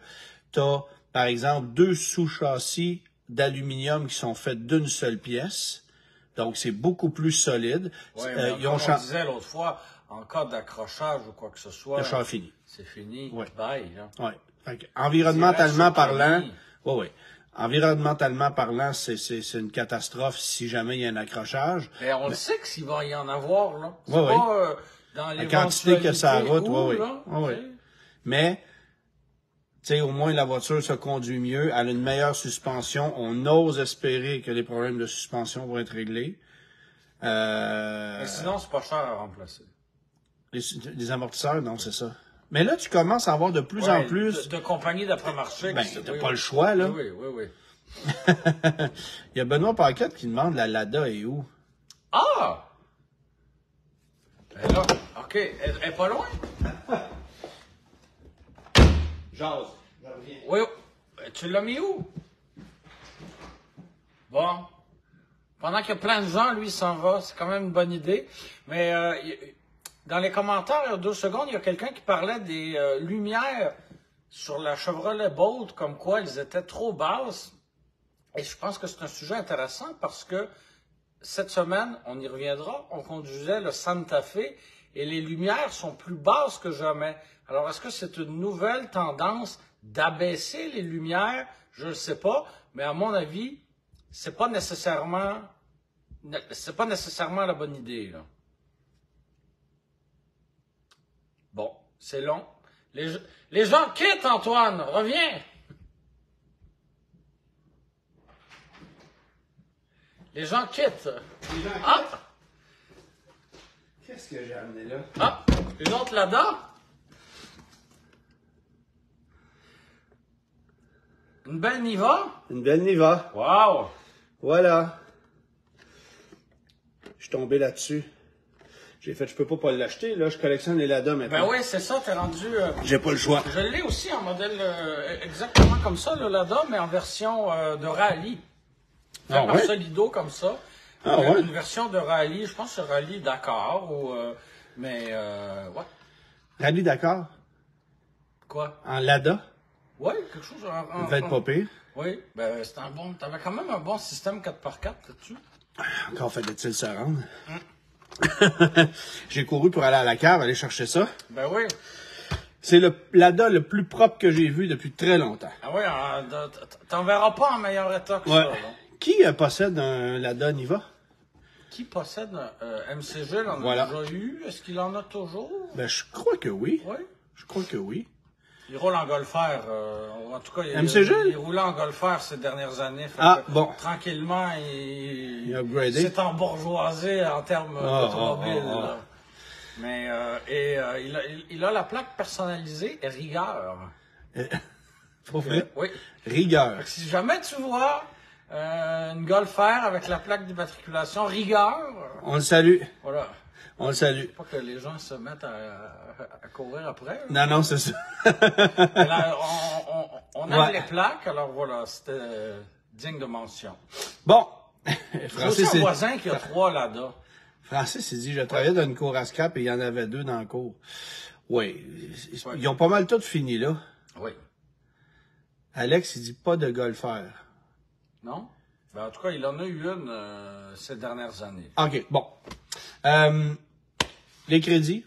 [SPEAKER 1] t'as, par exemple, 2 sous-châssis d'aluminium qui sont faits d'une seule pièce. Donc, c'est beaucoup plus solide.
[SPEAKER 2] Ouais, mais
[SPEAKER 1] Ils ont
[SPEAKER 2] comme on disait l'autre fois, en cas d'accrochage ou quoi que ce soit,
[SPEAKER 1] le char fini.
[SPEAKER 2] c'est fini.
[SPEAKER 1] Ouais.
[SPEAKER 2] Bye. Là.
[SPEAKER 1] Ouais. Fait que, environnementalement
[SPEAKER 2] C'est
[SPEAKER 1] parlant,
[SPEAKER 2] fini.
[SPEAKER 1] ouais. Environnementalement parlant, c'est une catastrophe si jamais il y a un accrochage.
[SPEAKER 2] Mais on le sait que s'il va y en avoir, là. C'est
[SPEAKER 1] Ouais,
[SPEAKER 2] pas dans
[SPEAKER 1] La quantité que ça route, ouais, ouais. Ouais. Mais, tu sais, au moins la voiture se conduit mieux, elle a une meilleure suspension. On ose espérer que les problèmes de suspension vont être réglés.
[SPEAKER 2] Mais sinon, c'est pas cher à remplacer.
[SPEAKER 1] Les amortisseurs, non, c'est ça. Mais là, tu commences à avoir de plus en plus.
[SPEAKER 2] De compagnies d'après-marché.
[SPEAKER 1] Ben,
[SPEAKER 2] qui-
[SPEAKER 1] t'as
[SPEAKER 2] oui,
[SPEAKER 1] pas
[SPEAKER 2] oui.
[SPEAKER 1] le choix, là.
[SPEAKER 2] Oui.
[SPEAKER 1] Il y a Benoît Paquette qui demande la Lada est où?
[SPEAKER 2] Ah! Ben là, OK. Elle est pas loin?
[SPEAKER 1] Jase, je reviens.
[SPEAKER 2] Oui. Tu l'as mis où? Bon. Pendant qu'il y a plein de gens, lui, il s'en va. C'est quand même une bonne idée. Mais dans les commentaires, il y a 2 secondes, il y a quelqu'un qui parlait des lumières sur la Chevrolet Bolt, comme quoi elles étaient trop basses. Et je pense que c'est un sujet intéressant parce que cette semaine, on y reviendra, on conduisait le Santa Fe et les lumières sont plus basses que jamais. Alors, est-ce que c'est une nouvelle tendance d'abaisser les lumières? Je ne sais pas, mais à mon avis, c'est pas nécessairement la bonne idée, là. Bon, c'est long. Les gens quittent, Antoine, reviens! Les gens quittent. Ah!
[SPEAKER 1] Qu'est-ce que j'ai amené là?
[SPEAKER 2] Ah! Une autre là-dedans? Une belle Niva?
[SPEAKER 1] Une belle Niva.
[SPEAKER 2] Wow!
[SPEAKER 1] Voilà. Je suis tombé là-dessus. J'ai fait, je peux pas l'acheter, là. Je collectionne les Lada maintenant.
[SPEAKER 2] Ben oui, c'est ça, t'es rendu...
[SPEAKER 1] J'ai pas le choix.
[SPEAKER 2] Je l'ai aussi en modèle exactement comme ça, le Lada, mais en version de rallye. Fait
[SPEAKER 1] Ah
[SPEAKER 2] par
[SPEAKER 1] ouais?
[SPEAKER 2] Solido comme ça.
[SPEAKER 1] Ah ouais?
[SPEAKER 2] Une version de rallye, je pense que c'est rallye Dakar ou... mais, ouais.
[SPEAKER 1] Rallye Dakar,
[SPEAKER 2] Quoi?
[SPEAKER 1] en Lada.
[SPEAKER 2] Ouais, quelque chose...
[SPEAKER 1] Ça va être pas pire.
[SPEAKER 2] Oui, ben c'était un bon... T'avais quand même un bon système 4x4 là-dessus.
[SPEAKER 1] Encore fallait-il se rendre. J'ai couru pour aller à la cave, aller chercher ça.
[SPEAKER 2] Ben oui.
[SPEAKER 1] C'est le Lada le plus propre que j'ai vu depuis très longtemps.
[SPEAKER 2] Ah oui, t'en verras pas en meilleur état que ça.
[SPEAKER 1] Ouais.
[SPEAKER 2] Là.
[SPEAKER 1] Qui possède un Lada Niva?
[SPEAKER 2] Qui possède un MCG, il en a
[SPEAKER 1] Voilà.
[SPEAKER 2] déjà eu. Est-ce qu'il en a toujours?
[SPEAKER 1] Ben, je crois que oui.
[SPEAKER 2] Oui.
[SPEAKER 1] Je crois que oui.
[SPEAKER 2] Il roule en golfer. En tout cas,
[SPEAKER 1] MCG?
[SPEAKER 2] il roulait en golfer ces dernières années. Fait
[SPEAKER 1] Ah,
[SPEAKER 2] que,
[SPEAKER 1] bon.
[SPEAKER 2] Tranquillement, il
[SPEAKER 1] a upgradé.
[SPEAKER 2] s'est embourgeoisé en termes d'automobile. là. Mais il a la plaque personnalisée Rigueur.
[SPEAKER 1] Pas vrai?
[SPEAKER 2] Oui.
[SPEAKER 1] Rigueur.
[SPEAKER 2] Fait que si jamais tu vois une golfer avec la plaque d'immatriculation Rigueur,
[SPEAKER 1] On le salue.
[SPEAKER 2] voilà.
[SPEAKER 1] On le salue.
[SPEAKER 2] Pas que les gens se mettent à courir après.
[SPEAKER 1] Non, non, c'est ça.
[SPEAKER 2] Là, on a
[SPEAKER 1] Ouais.
[SPEAKER 2] les plaques, alors voilà, c'était digne de mention.
[SPEAKER 1] Bon.
[SPEAKER 2] J'ai aussi
[SPEAKER 1] Francis,
[SPEAKER 2] un voisin qui a 3 Lada.
[SPEAKER 1] Francis s'est dit, je travaillais dans une cour à scrap et il y en avait 2 dans la cour. Oui. Ils ont pas mal tout fini, là.
[SPEAKER 2] Oui.
[SPEAKER 1] Alex, il dit pas de golfeur.
[SPEAKER 2] Non? Ben, en tout cas, il en a eu une ces dernières années.
[SPEAKER 1] OK, bon. Les crédits.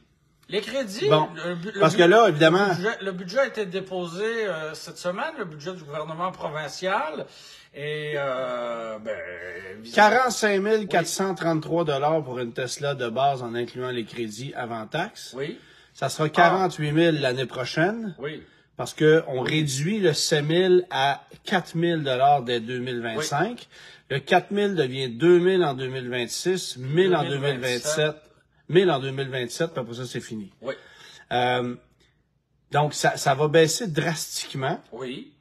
[SPEAKER 2] Les crédits,
[SPEAKER 1] Bon, parce que là, évidemment...
[SPEAKER 2] Le budget a été déposé cette semaine, le budget du gouvernement provincial. Et,
[SPEAKER 1] 45 433 $ pour une Tesla de base en incluant les crédits avant taxe.
[SPEAKER 2] Oui,
[SPEAKER 1] Ça sera 48 000 l'année prochaine.
[SPEAKER 2] oui,
[SPEAKER 1] Parce que on réduit le 7 000 à 4 000 $ dès 2025. Le 4 000 devient 2 000 en 2026, 1 000 en 2027, 1 000 en 2027, puis après ça, c'est fini.
[SPEAKER 2] oui,
[SPEAKER 1] Donc, ça va baisser drastiquement,
[SPEAKER 2] oui.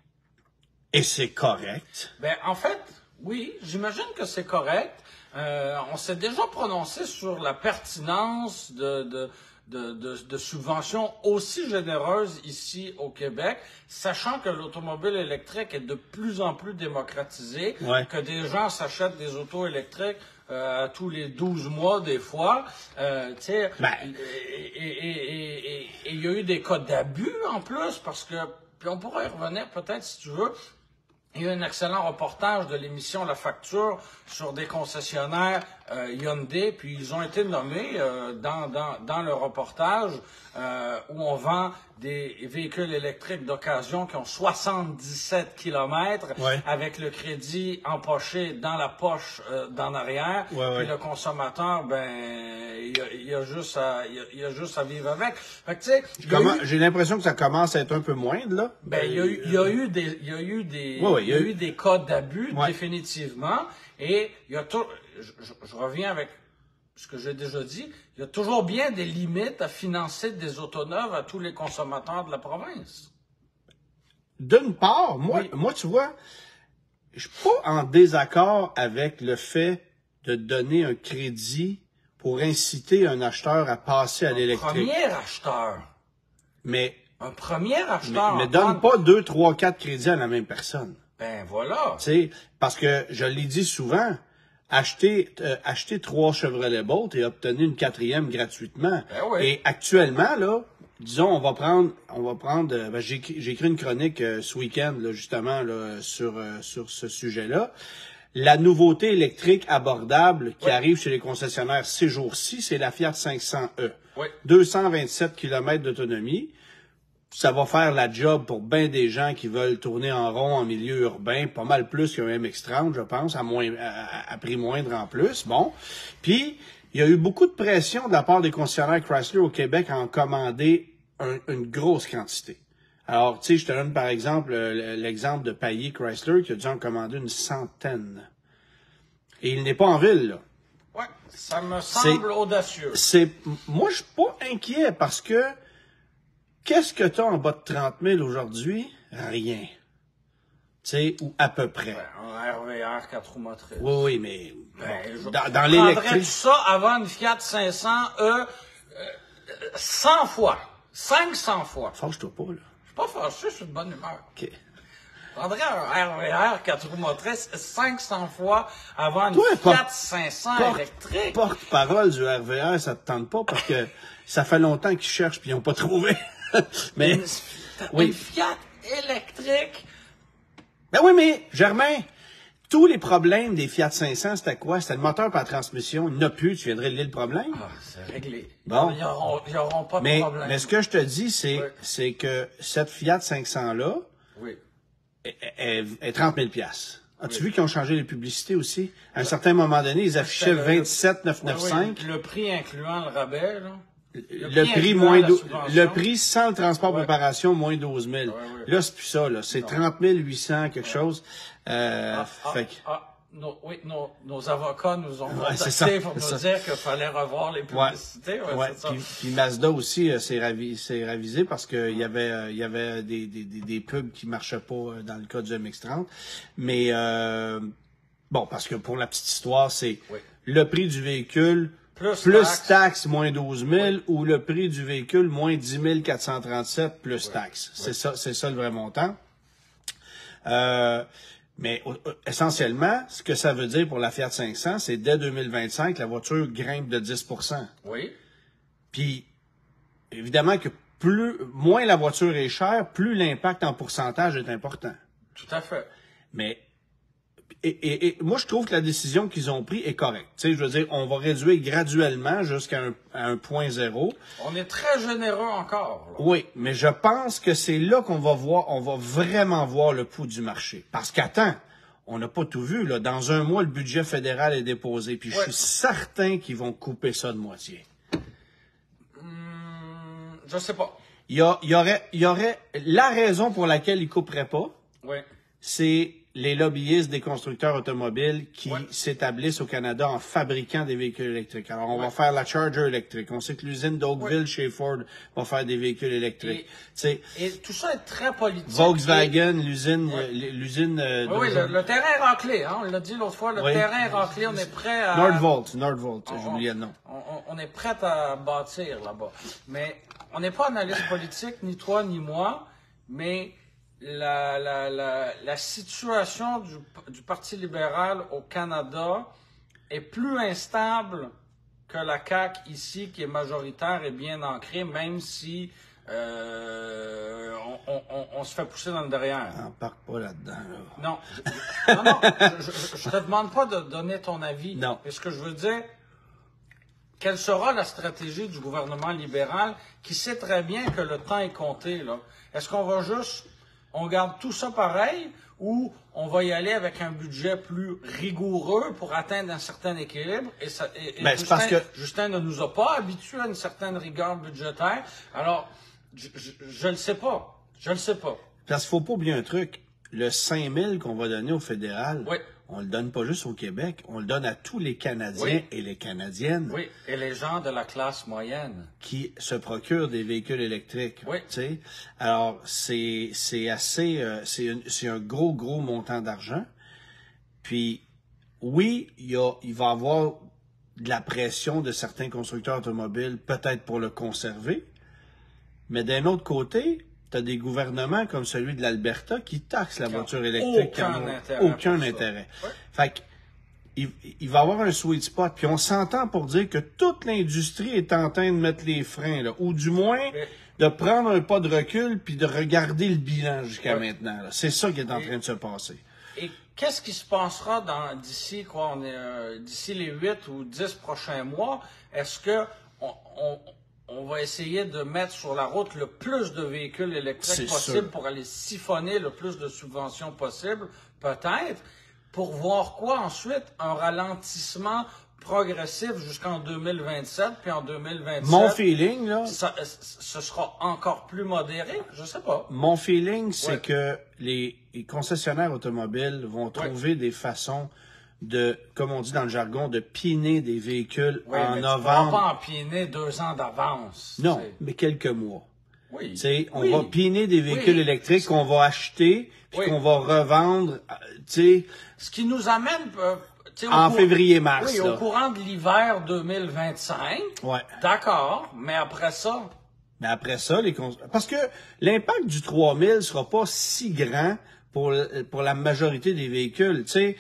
[SPEAKER 1] et c'est correct.
[SPEAKER 2] Ben, en fait, oui, j'imagine que c'est correct. On s'est déjà prononcé sur la pertinence de subventions aussi généreuses ici au Québec, sachant que l'automobile électrique est de plus en plus démocratisée,
[SPEAKER 1] Ouais.
[SPEAKER 2] que des gens s'achètent des autos électriques tous les 12 mois des fois. Tu sais,
[SPEAKER 1] Ben.
[SPEAKER 2] et il y a eu des cas d'abus en plus, parce que, puis on pourrait y revenir peut-être si tu veux. Il y a eu un excellent reportage de l'émission La Facture sur des concessionnaires Hyundai, puis ils ont été nommés dans le reportage où on vend des véhicules électriques d'occasion qui ont 77 kilomètres
[SPEAKER 1] Ouais.
[SPEAKER 2] avec le crédit empoché dans la poche d'en arrière.
[SPEAKER 1] Ouais,
[SPEAKER 2] Puis
[SPEAKER 1] ouais.
[SPEAKER 2] le consommateur, ben, il a juste à vivre avec. Fait que tu sais, il y a eu-
[SPEAKER 1] J'ai l'impression que ça commence à être un peu moindre, là.
[SPEAKER 2] ben, il y a eu des cas d'abus,
[SPEAKER 1] Ouais.
[SPEAKER 2] définitivement. Et il y a tout, je reviens avec ce que j'ai déjà dit, il y a toujours bien des limites à financer des autoneuves à tous les consommateurs de la province.
[SPEAKER 1] D'une part, moi,
[SPEAKER 2] Oui.
[SPEAKER 1] moi, tu vois, je suis pas en désaccord avec le fait de donner un crédit pour inciter un acheteur à passer à l'électrique.
[SPEAKER 2] Premier acheteur.
[SPEAKER 1] Mais
[SPEAKER 2] Un premier acheteur.
[SPEAKER 1] mais donne
[SPEAKER 2] Antoine,
[SPEAKER 1] pas 2, 3, 4 crédits à la même personne.
[SPEAKER 2] ben voilà.
[SPEAKER 1] Tu sais, parce que je l'ai dit souvent, acheter 3 Chevrolet Bolt et obtenir une 4e gratuitement.
[SPEAKER 2] Ben oui.
[SPEAKER 1] Et actuellement, là, disons, on va prendre, ben, j'ai écrit une chronique ce week-end, là, justement, là, sur ce sujet-là. La nouveauté électrique abordable qui
[SPEAKER 2] Oui.
[SPEAKER 1] arrive chez les concessionnaires ces jours-ci, c'est la Fiat 500e.
[SPEAKER 2] Oui.
[SPEAKER 1] 227 km d'autonomie. Ça va faire la job pour bien des gens qui veulent tourner en rond en milieu urbain, pas mal plus qu'un MX-30, je pense, à prix moindre en plus. Bon. Puis, il y a eu beaucoup de pression de la part des concessionnaires Chrysler au Québec à en commander une grosse quantité. Alors, tu sais, je te donne par exemple l'exemple de Payet Chrysler qui a dû en commander une 100aine. Et il n'est pas en ville, là.
[SPEAKER 2] Ouais, ça me semble audacieux.
[SPEAKER 1] Moi, je suis pas inquiet parce que qu'est-ce que tu as en bas de 30 000 aujourd'hui? Rien. Tu sais, ou à peu près.
[SPEAKER 2] Ben, un RVR 4 roues motrices.
[SPEAKER 1] Oui, oui, mais
[SPEAKER 2] Ben, je
[SPEAKER 1] dans
[SPEAKER 2] prendrais
[SPEAKER 1] l'électrique.
[SPEAKER 2] tout ça avant une Fiat 500e 100 fois. 500 fois.
[SPEAKER 1] Fâche-toi pas, là.
[SPEAKER 2] Je suis pas fâché, je suis de bonne humeur.
[SPEAKER 1] OK.
[SPEAKER 2] Je prendrais un RVR 4 roues motrices 500 fois avant une
[SPEAKER 1] Toi,
[SPEAKER 2] Fiat 500 électrique.
[SPEAKER 1] Porte-parole du RVR, ça te tente pas parce que ça fait longtemps qu'ils cherchent puis ils n'ont pas trouvé. Mais,
[SPEAKER 2] Une
[SPEAKER 1] oui.
[SPEAKER 2] Fiat électrique.
[SPEAKER 1] Ben oui, mais, Germain, tous les problèmes des Fiat 500, c'était quoi? C'était le moteur par la transmission. Il n'y en a plus, tu viendrais régler le problème.
[SPEAKER 2] Ah, c'est réglé.
[SPEAKER 1] Bon.
[SPEAKER 2] Ils n'auront pas de
[SPEAKER 1] Mais
[SPEAKER 2] problème.
[SPEAKER 1] ce que je te dis,
[SPEAKER 2] Oui.
[SPEAKER 1] c'est que cette Fiat 500-là
[SPEAKER 2] Oui.
[SPEAKER 1] est 30 000 $. As-tu vu qu'ils ont changé les publicités aussi? À un certain moment donné, ils affichaient le 27 995.
[SPEAKER 2] Oui, le prix incluant le rabais, là.
[SPEAKER 1] Le prix sans le transport
[SPEAKER 2] Ouais.
[SPEAKER 1] préparation, moins 12 000.
[SPEAKER 2] Ouais.
[SPEAKER 1] Là, c'est plus ça, là. C'est 30 800 quelque chose. Fait que,
[SPEAKER 2] Nos avocats nous ont
[SPEAKER 1] Ouais, c'est
[SPEAKER 2] contactés
[SPEAKER 1] ça,
[SPEAKER 2] pour nous
[SPEAKER 1] c'est ça.
[SPEAKER 2] dire qu'il fallait revoir les publicités.
[SPEAKER 1] ouais.
[SPEAKER 2] C'est ça.
[SPEAKER 1] Puis Mazda aussi s'est ravisé parce qu'il y avait des pubs qui marchaient pas dans le cas du MX-30. Mais, bon, parce que pour la petite histoire, c'est
[SPEAKER 2] Oui.
[SPEAKER 1] le prix du véhicule plus taxes moins 12 000 ou le prix du véhicule moins 10 437 plus taxes. C'est ça le vrai montant. Mais essentiellement, ce que ça veut dire pour la Fiat 500, c'est dès 2025, la voiture grimpe de 10 %.
[SPEAKER 2] Oui.
[SPEAKER 1] Puis, évidemment que moins la voiture est chère, plus l'impact en pourcentage est important.
[SPEAKER 2] Tout à fait.
[SPEAKER 1] Mais, et moi, je trouve que la décision qu'ils ont prise est correcte. Tu sais, je veux dire, on va réduire graduellement jusqu'à un point zéro.
[SPEAKER 2] On est très généreux encore. Là.
[SPEAKER 1] Oui, mais je pense que c'est là qu'on va vraiment voir le pouls du marché. Parce qu'attends, on n'a pas tout vu, là. Dans un mois, le budget fédéral est déposé, puis je suis certain qu'ils vont couper ça de moitié.
[SPEAKER 2] Je sais pas.
[SPEAKER 1] Il y aurait la raison pour laquelle ils couperaient pas.
[SPEAKER 2] Oui.
[SPEAKER 1] C'est les lobbyistes des constructeurs automobiles qui s'établissent au Canada en fabriquant des véhicules électriques. Alors, on va faire la Charger électrique. On sait que l'usine d'Oakville chez Ford va faire des véhicules électriques.
[SPEAKER 2] Et tout ça est très politique.
[SPEAKER 1] Volkswagen, l'usine...
[SPEAKER 2] Oui, le terrain est raclé. Hein? On l'a dit l'autre fois, le terrain est raclé. On est prêt à...
[SPEAKER 1] Nordvolt, j'oubliais le nom.
[SPEAKER 2] On est prêt à bâtir là-bas. Mais on n'est pas analyste politique, ni toi, ni moi, mais... La situation du Parti libéral au Canada est plus instable que la CAQ ici, qui est majoritaire et bien ancrée, même si on se fait pousser dans le derrière.
[SPEAKER 1] On parle pas là-dedans. Là.
[SPEAKER 2] Non, je te demande pas de donner ton avis.
[SPEAKER 1] Non.
[SPEAKER 2] Mais ce que je veux dire, quelle sera la stratégie du gouvernement libéral qui sait très bien que le temps est compté, là? Est-ce qu'on va juste... On garde tout ça pareil ou on va y aller avec un budget plus rigoureux pour atteindre un certain équilibre? Et Justin ne nous a pas habitués à une certaine rigueur budgétaire. Alors, je ne sais pas. Je ne sais pas.
[SPEAKER 1] Parce qu'il ne faut pas oublier un truc. Le 5 000 qu'on va donner au fédéral, on le donne pas juste au Québec, on le donne à tous les Canadiens et les Canadiennes.
[SPEAKER 2] Oui, et les gens de la classe moyenne.
[SPEAKER 1] Qui se procurent des véhicules électriques.
[SPEAKER 2] Oui.
[SPEAKER 1] Tu sais? Alors, c'est un gros montant d'argent. Puis, oui, il va y avoir de la pression de certains constructeurs automobiles, peut-être pour le conserver. Mais d'un autre côté, tu as des gouvernements comme celui de l'Alberta qui taxent la voiture électrique. Aucun intérêt.
[SPEAKER 2] Ouais.
[SPEAKER 1] Fait que, il va y avoir un sweet spot. Puis on s'entend pour dire que toute l'industrie est en train de mettre les freins, là, ou du moins de prendre un pas de recul puis de regarder le bilan jusqu'à maintenant. C'est ça qui est en train de se passer.
[SPEAKER 2] Et qu'est-ce qui se passera d'ici les 8 ou 10 prochains mois? Est-ce que on va essayer de mettre sur la route le plus de véhicules électriques possible pour aller siphonner le plus de subventions possible? Peut-être. Pour voir quoi ensuite? Un ralentissement progressif jusqu'en 2027, puis en 2027...
[SPEAKER 1] Mon feeling, là...
[SPEAKER 2] ce sera encore plus modéré? Je sais pas.
[SPEAKER 1] Mon feeling, c'est que les concessionnaires automobiles vont trouver des façons de, comme on dit dans le jargon, de piner des véhicules en novembre.
[SPEAKER 2] Tu ne pourras pas en piner 2 ans d'avance.
[SPEAKER 1] Non, mais quelques mois.
[SPEAKER 2] Oui.
[SPEAKER 1] Tu sais, on va piner des véhicules électriques qu'on va acheter puis qu'on va revendre, tu sais...
[SPEAKER 2] Ce qui nous amène...
[SPEAKER 1] en février-mars.
[SPEAKER 2] Oui, au courant de l'hiver 2025.
[SPEAKER 1] Ouais.
[SPEAKER 2] D'accord, mais après ça...
[SPEAKER 1] Parce que l'impact du 3000 sera pas si grand pour la majorité des véhicules, tu sais.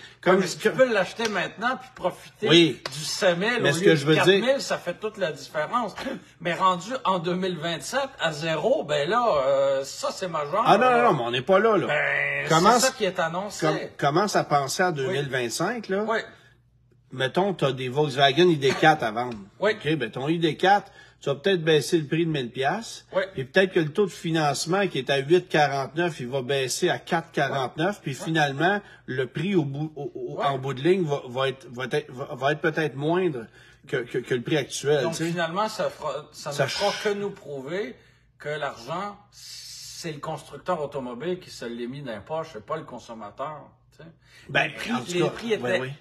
[SPEAKER 2] Tu peux l'acheter maintenant puis profiter du 5000 au lieu du 4000, ça fait toute la différence. Mais rendu en 2027 à 0, ben là, ça c'est majeur.
[SPEAKER 1] Ah non, mais on n'est pas là.
[SPEAKER 2] Ben, c'est ça qui est annoncé.
[SPEAKER 1] Commence à penser à 2025, là.
[SPEAKER 2] Oui.
[SPEAKER 1] Mettons, tu as des Volkswagen ID4 à vendre.
[SPEAKER 2] Oui.
[SPEAKER 1] OK, ben ton ID4, tu vas peut-être baisser le prix de 1000 $.
[SPEAKER 2] Oui.
[SPEAKER 1] Puis peut-être que le taux de financement qui est à 8,49, il va baisser à 4,49. Puis finalement, le prix en bout de ligne va être peut-être moindre que le prix actuel.
[SPEAKER 2] Donc finalement, ça ne fera que nous prouver que l'argent, c'est le constructeur automobile qui se l'est mis dans les poches, c'est pas le consommateur. Tu sais.
[SPEAKER 1] Ben,
[SPEAKER 2] les prix étaient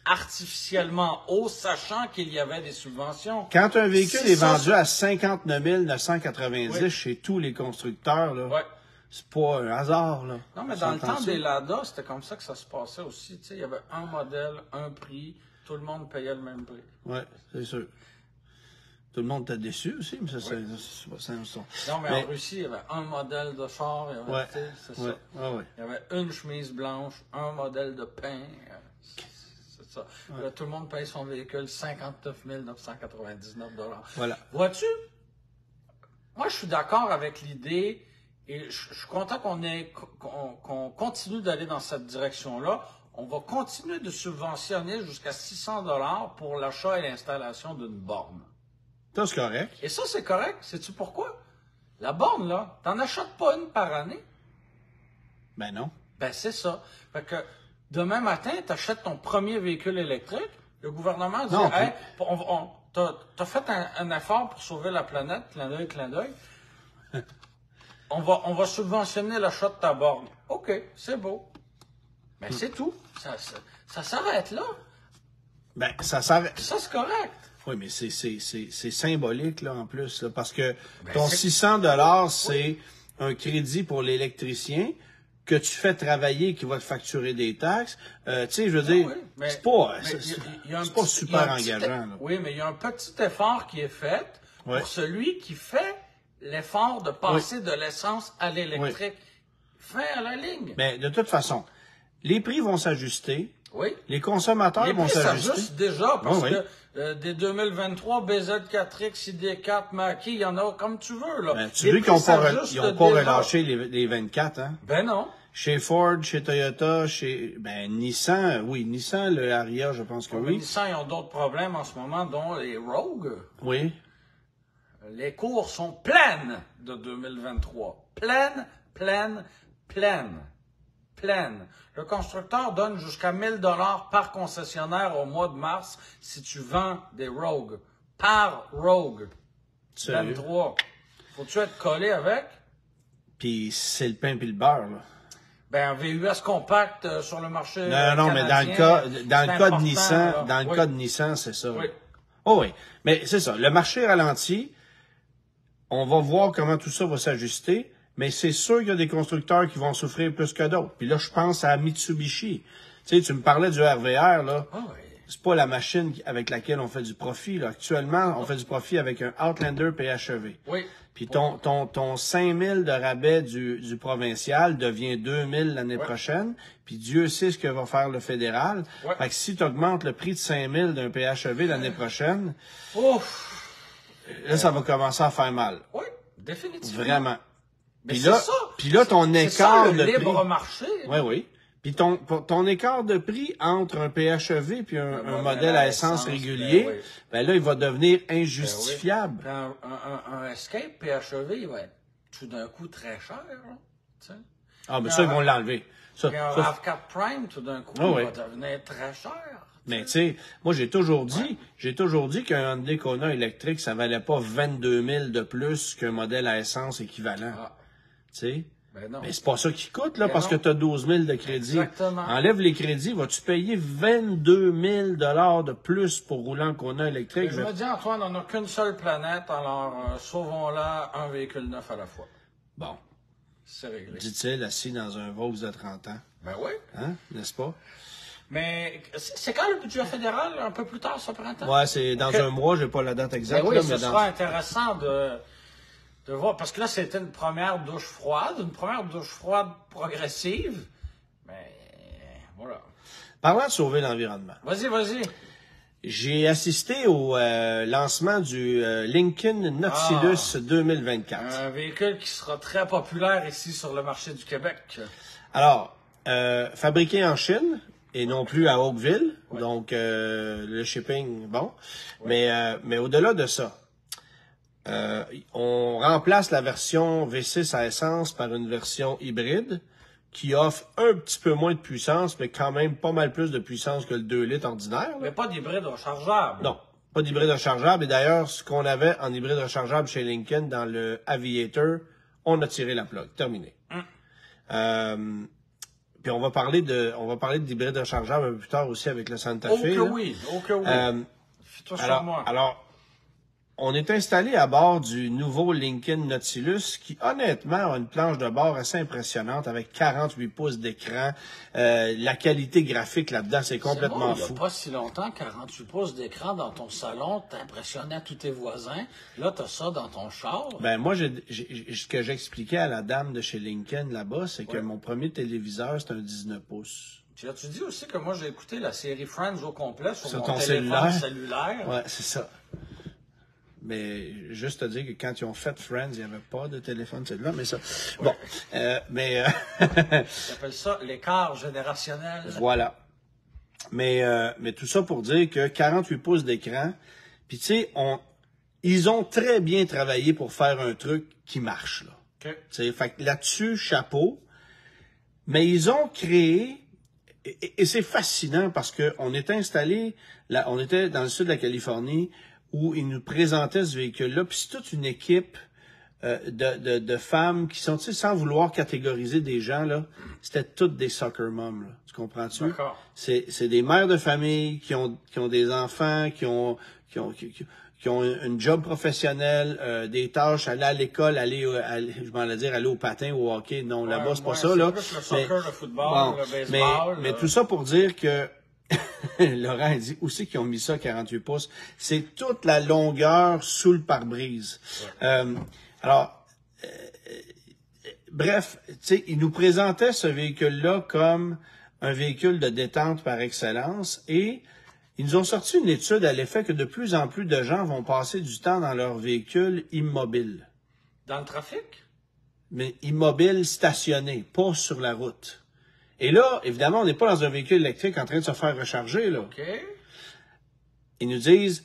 [SPEAKER 2] artificiellement haut, sachant qu'il y avait des subventions.
[SPEAKER 1] Quand un véhicule est vendu à 59 990 chez tous les constructeurs, là, c'est pas un hasard. Là.
[SPEAKER 2] Non, mais dans le temps des Lada, c'était comme ça que ça se passait aussi. Tu sais, il y avait un modèle, un prix, Tout le monde payait le même prix.
[SPEAKER 1] Oui, c'est sûr. Tout le monde était déçu aussi, mais ça, c'est pas ça.
[SPEAKER 2] Non, mais en Russie, il y avait un modèle de char, il y avait, c'est ça. Il y avait une chemise blanche, un modèle de pain. C'est ça. Là, tout le monde paye son véhicule 59 999 $.
[SPEAKER 1] Voilà.
[SPEAKER 2] Vois-tu? Moi, je suis d'accord avec l'idée et je suis content qu'on continue d'aller dans cette direction-là. On va continuer de subventionner jusqu'à 600 $ pour l'achat et l'installation d'une borne.
[SPEAKER 1] Ça, c'est correct.
[SPEAKER 2] Et ça, c'est correct. Sais-tu pourquoi? La borne, là, t'en achètes pas une par année.
[SPEAKER 1] Ben non.
[SPEAKER 2] Ben, c'est ça. Fait que demain matin, t'achètes ton premier véhicule électrique. Le gouvernement dit, hey, t'as fait un effort pour sauver la planète, clin d'œil, clin d'œil. On va subventionner l'achat de ta borne. OK, c'est beau. Mais c'est tout. Ça s'arrête là.
[SPEAKER 1] Ben, ça s'arrête.
[SPEAKER 2] Ça, c'est correct.
[SPEAKER 1] Oui, mais c'est symbolique, là, en plus, là, parce que ton 600 $, c'est un crédit pour l'électricien que tu fais travailler, qui va te facturer des taxes. Tu sais, je veux dire, c'est pas super engageant, là.
[SPEAKER 2] Oui, mais il y a un petit effort qui est fait pour celui qui fait l'effort de passer de l'essence à l'électrique. Fin à la ligne.
[SPEAKER 1] Mais de toute façon, les prix vont s'ajuster.
[SPEAKER 2] Oui.
[SPEAKER 1] Les consommateurs vont s'ajuster.
[SPEAKER 2] Les prix s'ajustent déjà parce que dès 2023, BZ4X, ID4, Mackie, il y en a comme tu veux, là.
[SPEAKER 1] Ben, tu veux qu'ils n'ont pas relâché les 24, hein?
[SPEAKER 2] Ben non.
[SPEAKER 1] Chez Ford, chez Toyota, chez Nissan, oui, Nissan, le Ariya, je pense que oui.
[SPEAKER 2] Nissan, ils ont d'autres problèmes en ce moment, dont les Rogue.
[SPEAKER 1] Oui.
[SPEAKER 2] Les cours sont pleines de 2023. Pleines. Le constructeur donne jusqu'à 1 000 $ par concessionnaire au mois de mars si tu vends des Rogue. Par Rogue.
[SPEAKER 1] Sérieux?
[SPEAKER 2] 23. Faut-tu être collé avec?
[SPEAKER 1] Puis c'est le pain puis le beurre, là.
[SPEAKER 2] Ben, un VUS compact sur le marché
[SPEAKER 1] Non, mais dans le cas de Nissan,
[SPEAKER 2] là.
[SPEAKER 1] dans le cas de Nissan, c'est ça.
[SPEAKER 2] Oui.
[SPEAKER 1] Oh oui. Mais c'est ça. Le marché ralentit. On va voir comment tout ça va s'ajuster. Mais c'est sûr qu'il y a des constructeurs qui vont souffrir plus que d'autres. Puis là, je pense à Mitsubishi. Tu sais, tu me parlais du RVR, là.
[SPEAKER 2] Ah oui.
[SPEAKER 1] C'est pas la machine avec laquelle on fait du profit, là. Actuellement, on fait du profit avec un Outlander PHEV.
[SPEAKER 2] Oui.
[SPEAKER 1] Puis ton 5 000 de rabais du provincial devient 2 000 l'année prochaine. Puis Dieu sait ce que va faire le fédéral. Fait que si tu augmentes le prix de 5 000 d'un PHEV l'année prochaine, là, ça va commencer à faire ton
[SPEAKER 2] Oui, définitivement.
[SPEAKER 1] Vraiment.
[SPEAKER 2] Mais
[SPEAKER 1] Puis là, ton écart de prix.
[SPEAKER 2] C'est libre marché.
[SPEAKER 1] Oui. Puis ton écart de prix entre un PHEV puis un modèle à essence régulier, ben là, il va devenir injustifiable.
[SPEAKER 2] Un Escape PHEV, il va être tout d'un coup très cher. Là,
[SPEAKER 1] ah, mais ça, ils vont l'enlever.
[SPEAKER 2] Un RAV4 Prime, tout d'un coup, il va devenir très cher.
[SPEAKER 1] Mais tu sais, moi, j'ai toujours dit qu'un Hyundai Kona électrique, ça valait pas 22 000 de plus qu'un modèle à essence équivalent. Tu sais?
[SPEAKER 2] Ben non.
[SPEAKER 1] Mais c'est pas ça qui coûte, là, parce que tu as 12 000 de crédit.
[SPEAKER 2] Exactement.
[SPEAKER 1] Enlève les crédits, vas-tu payer 22 000 $ de plus pour rouler en Kona électrique?
[SPEAKER 2] Je me dis, Antoine, on n'a qu'une seule planète, alors sauvons-la un véhicule neuf à la fois.
[SPEAKER 1] Bon.
[SPEAKER 2] C'est réglé.
[SPEAKER 1] Dit-il, assis dans un Vaux de 30 ans.
[SPEAKER 2] Ben oui.
[SPEAKER 1] Hein? N'est-ce pas?
[SPEAKER 2] Mais c'est quand le budget fédéral, un peu plus tard ce printemps?
[SPEAKER 1] Ouais, c'est dans un mois, j'ai pas la date exacte.
[SPEAKER 2] Ben oui,
[SPEAKER 1] là,
[SPEAKER 2] ce sera intéressant de voir, parce que là, c'était une première douche froide progressive, mais voilà.
[SPEAKER 1] Parlant de sauver l'environnement.
[SPEAKER 2] Vas-y.
[SPEAKER 1] J'ai assisté au lancement du Lincoln Nautilus 2024.
[SPEAKER 2] Un véhicule qui sera très populaire ici sur le marché du Québec.
[SPEAKER 1] Alors, fabriqué en Chine et non plus à Oakville, donc le shipping, bon. Mais au-delà de ça, on remplace la version V6 à essence par une version hybride qui offre un petit peu moins de puissance, mais quand même pas mal plus de puissance que le 2 litres ordinaire. Là.
[SPEAKER 2] Mais pas d'hybride rechargeable.
[SPEAKER 1] Non, pas d'hybride rechargeable. Et d'ailleurs, ce qu'on avait en hybride rechargeable chez Lincoln dans le Aviator, on a tiré la plug. Terminé. Puis on va parler d'hybride rechargeable un peu plus tard aussi avec le Santa Fe.
[SPEAKER 2] Ok oui. Fais-toi sur moi.
[SPEAKER 1] Alors, on est installé à bord du nouveau Lincoln Nautilus qui, honnêtement, a une planche de bord assez impressionnante avec 48 pouces d'écran. La qualité graphique là-dedans, c'est complètement fou.
[SPEAKER 2] Il n'y a pas si longtemps, 48 pouces d'écran dans ton salon, t'impressionnais tous tes voisins. Là, t'as ça dans ton char.
[SPEAKER 1] Ben moi, ce que j'expliquais à la dame de chez Lincoln là-bas, c'est que mon premier téléviseur, c'est un 19 pouces.
[SPEAKER 2] Tu dis aussi que moi, j'ai écouté la série Friends au complet sur mon
[SPEAKER 1] ton
[SPEAKER 2] téléphone cellulaire.
[SPEAKER 1] Ouais, c'est ça. Mais juste te dire que quand ils ont fait Friends, il n'y avait pas de téléphone cellulaire, mais ça... Ouais. Bon,
[SPEAKER 2] J'appelle ça l'écart générationnel.
[SPEAKER 1] Voilà. Mais tout ça pour dire que 48 pouces d'écran, puis tu sais, ils ont très bien travaillé pour faire un truc qui marche, là.
[SPEAKER 2] Okay.
[SPEAKER 1] Fait que là-dessus, chapeau. Mais ils ont créé... Et c'est fascinant parce que on était installé, là, on était dans le sud de la Californie où ils nous présentaient ce véhicule-là, puis c'est toute une équipe de femmes qui sont, tu sais, sans vouloir catégoriser des gens, là, c'était toutes des soccer moms, là. Tu comprends-tu?
[SPEAKER 2] D'accord.
[SPEAKER 1] C'est des mères de famille qui ont des enfants, qui ont une job professionnelle, des tâches, aller à l'école, je m'en allais dire aller au patin ou au hockey. Non, là-bas, c'est pas ça, là.
[SPEAKER 2] Plus le soccer, le football, le baseball.
[SPEAKER 1] Mais tout ça pour dire que Laurent a dit aussi qu'ils ont mis ça à 48 pouces. C'est toute la longueur sous le pare-brise. Ouais. Bref, tu sais, ils nous présentaient ce véhicule-là comme un véhicule de détente par excellence et ils nous ont sorti une étude à l'effet que de plus en plus de gens vont passer du temps dans leur véhicule immobile.
[SPEAKER 2] Dans le trafic?
[SPEAKER 1] Mais immobile stationné, pas sur la route. Et là, évidemment, on n'est pas dans un véhicule électrique en train de se faire recharger, là.
[SPEAKER 2] OK.
[SPEAKER 1] Ils nous disent,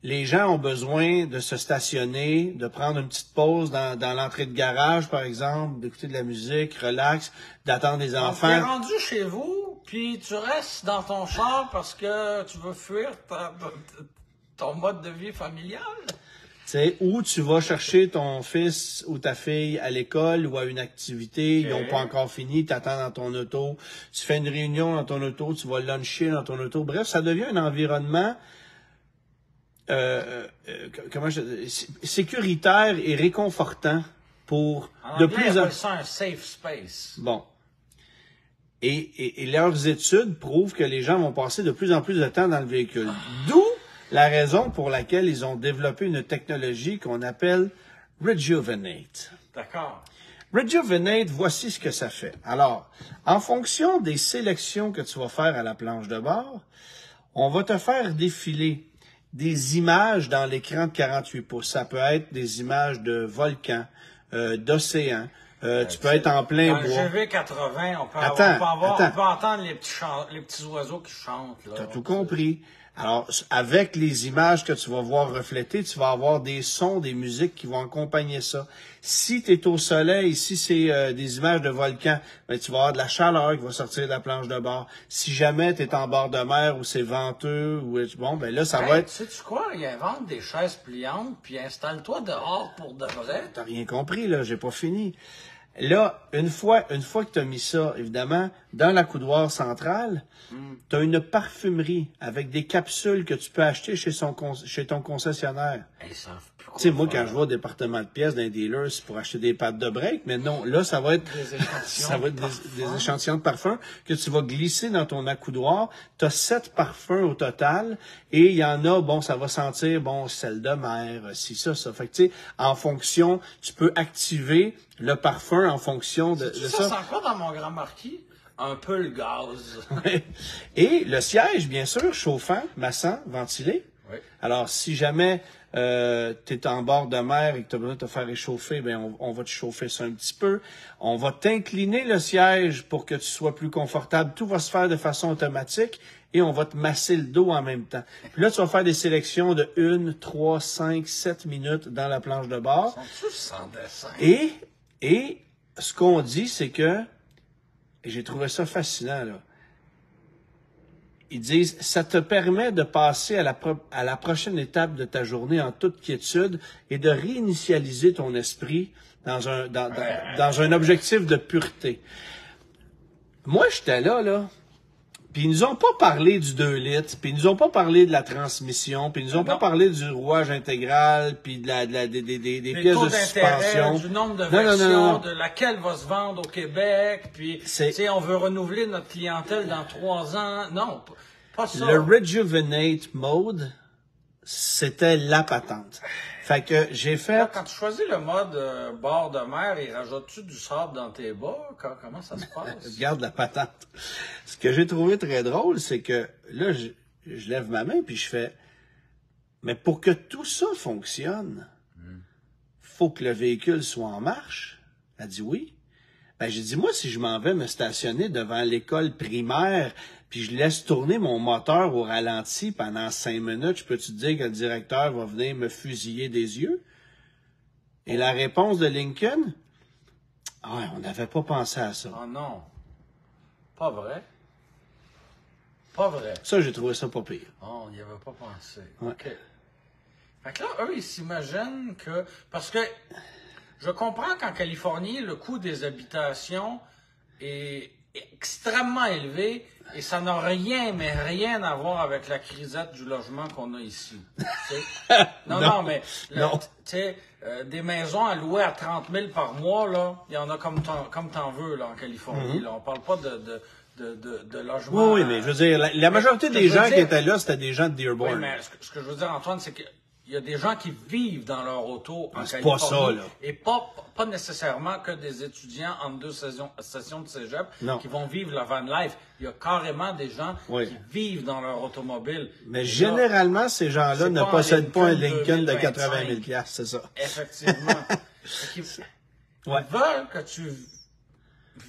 [SPEAKER 1] les gens ont besoin de se stationner, de prendre une petite pause dans l'entrée de garage, par exemple, d'écouter de la musique, relax, d'attendre les enfants.
[SPEAKER 2] T'es rendu chez vous, puis tu restes dans ton char parce que tu veux fuir ton mode de vie familial?
[SPEAKER 1] T'sais, où tu vas chercher ton fils ou ta fille à l'école ou à une activité, ils n'ont pas encore fini, t'attends dans ton auto, tu fais une réunion dans ton auto, tu vas luncher dans ton auto. Bref, ça devient un environnement sécuritaire et réconfortant pour
[SPEAKER 2] de plus en plus. Ça un safe space.
[SPEAKER 1] Bon. Et leurs études prouvent que les gens vont passer de plus en plus de temps dans le véhicule. D'où la raison pour laquelle ils ont développé une technologie qu'on appelle Rejuvenate.
[SPEAKER 2] D'accord.
[SPEAKER 1] Rejuvenate, voici ce que ça fait. Alors, en fonction des sélections que tu vas faire à la planche de bord, on va te faire défiler des images dans l'écran de 48 pouces. Ça peut être des images de volcans, d'océans. Tu peux être en plein bois.
[SPEAKER 2] Dans le GV80, on peut entendre les petits oiseaux qui chantent. Tu
[SPEAKER 1] as tout compris. Alors, avec les images que tu vas voir reflétées, tu vas avoir des sons, des musiques qui vont accompagner ça. Si tu es au soleil, si c'est des images de volcans, ben, tu vas avoir de la chaleur qui va sortir de la planche de bord. Si jamais tu es en bord de mer ou c'est venteux, ou bon, ben là, ça va être...
[SPEAKER 2] Sais-tu quoi? Ils inventent des chaises pliantes, puis installe-toi dehors pour de vrai.
[SPEAKER 1] T'as rien compris, là, j'ai pas fini. Là, une fois que tu as mis ça, évidemment, dans la coudoir centrale, tu as une parfumerie avec des capsules que tu peux acheter chez ton concessionnaire. Tu sais, moi, quand je vais au département de pièces d'un dealer, c'est pour acheter des pattes de break, mais non, là, ça va être des échantillons de parfums que tu vas glisser dans ton accoudoir. Tu as 7 parfums au total, et il y en a, bon, ça va sentir, bon, sel de mer, ci, ça. Fait que, tu sais, en fonction, tu peux activer le parfum en fonction de ça.
[SPEAKER 2] Ça sent quoi dans mon grand marquis? Un peu le gaz.
[SPEAKER 1] Et le siège, bien sûr, chauffant, massant, ventilé.
[SPEAKER 2] Oui.
[SPEAKER 1] Alors, si jamais tu es en bord de mer et que tu as besoin de te faire réchauffer, ben on va te chauffer ça un petit peu. On va t'incliner le siège pour que tu sois plus confortable. Tout va se faire de façon automatique et on va te masser le dos en même temps. Puis là, tu vas faire des sélections de 1, 3, 5, 7 minutes dans la planche de bord.
[SPEAKER 2] Sont-ils sans dessin?
[SPEAKER 1] Et ce qu'on dit, c'est que, et j'ai trouvé ça fascinant, là, ils disent, ça te permet de passer à la prochaine étape de ta journée en toute quiétude et de réinitialiser ton esprit dans un objectif de pureté. Moi, j'étais là, Puis ils nous ont pas parlé du 2 litres, puis ils nous ont pas parlé de la transmission, puis ils nous ont pas parlé du rouage intégral, puis des pièces de suspension.
[SPEAKER 2] Du nombre de versions, de laquelle va se vendre au Québec, puis tu sais, on veut renouveler notre clientèle dans 3 ans. Non, pas ça.
[SPEAKER 1] Le Rejuvenate Mode, c'était la patente. Fait que j'ai fait...
[SPEAKER 2] Là, quand tu choisis le mode bord de mer, il rajoute-tu du sable dans tes bas? Comment ça se passe?
[SPEAKER 1] Regarde la patente. Ce que j'ai trouvé très drôle, c'est que là, je lève ma main puis je fais, mais pour que tout ça fonctionne, faut que le véhicule soit en marche. Elle dit oui. Ben, j'ai dit, moi, si je m'en vais me stationner devant l'école primaire, puis je laisse tourner mon moteur au ralenti pendant 5 minutes, je peux-tu te dire que le directeur va venir me fusiller des yeux? Et la réponse de Lincoln? Ah, on n'avait pas pensé à ça.
[SPEAKER 2] Oh non. Pas vrai. Pas vrai.
[SPEAKER 1] Ça, j'ai trouvé ça pas pire.
[SPEAKER 2] Oh, on n'y avait pas pensé.
[SPEAKER 1] Ouais.
[SPEAKER 2] OK. Fait que là, eux, ils s'imaginent que... Parce que je comprends qu'en Californie, le coût des habitations est extrêmement élevé et ça n'a rien, mais rien à voir avec la crisette du logement qu'on a ici. Non, mais
[SPEAKER 1] non.
[SPEAKER 2] Des maisons à louer à 30 000 par mois, là, il y en a comme t'en veux là, en Californie. Là. On parle pas de logement.
[SPEAKER 1] Oui, mais je veux dire, la majorité des gens qui étaient là, c'était des gens de Dearborn.
[SPEAKER 2] Oui, mais ce que je veux dire, Antoine, c'est que il y a des gens qui vivent dans leur auto en
[SPEAKER 1] c'est
[SPEAKER 2] Californie.
[SPEAKER 1] pas ça, là.
[SPEAKER 2] Et pas nécessairement que des étudiants entre 2 stations de cégep qui vont vivre la van life. Il y a carrément des gens qui vivent dans leur automobile.
[SPEAKER 1] Mais généralement, ces gens-là ne possèdent pas un Lincoln de 80 000 $, c'est ça.
[SPEAKER 2] Effectivement. Ils veulent que tu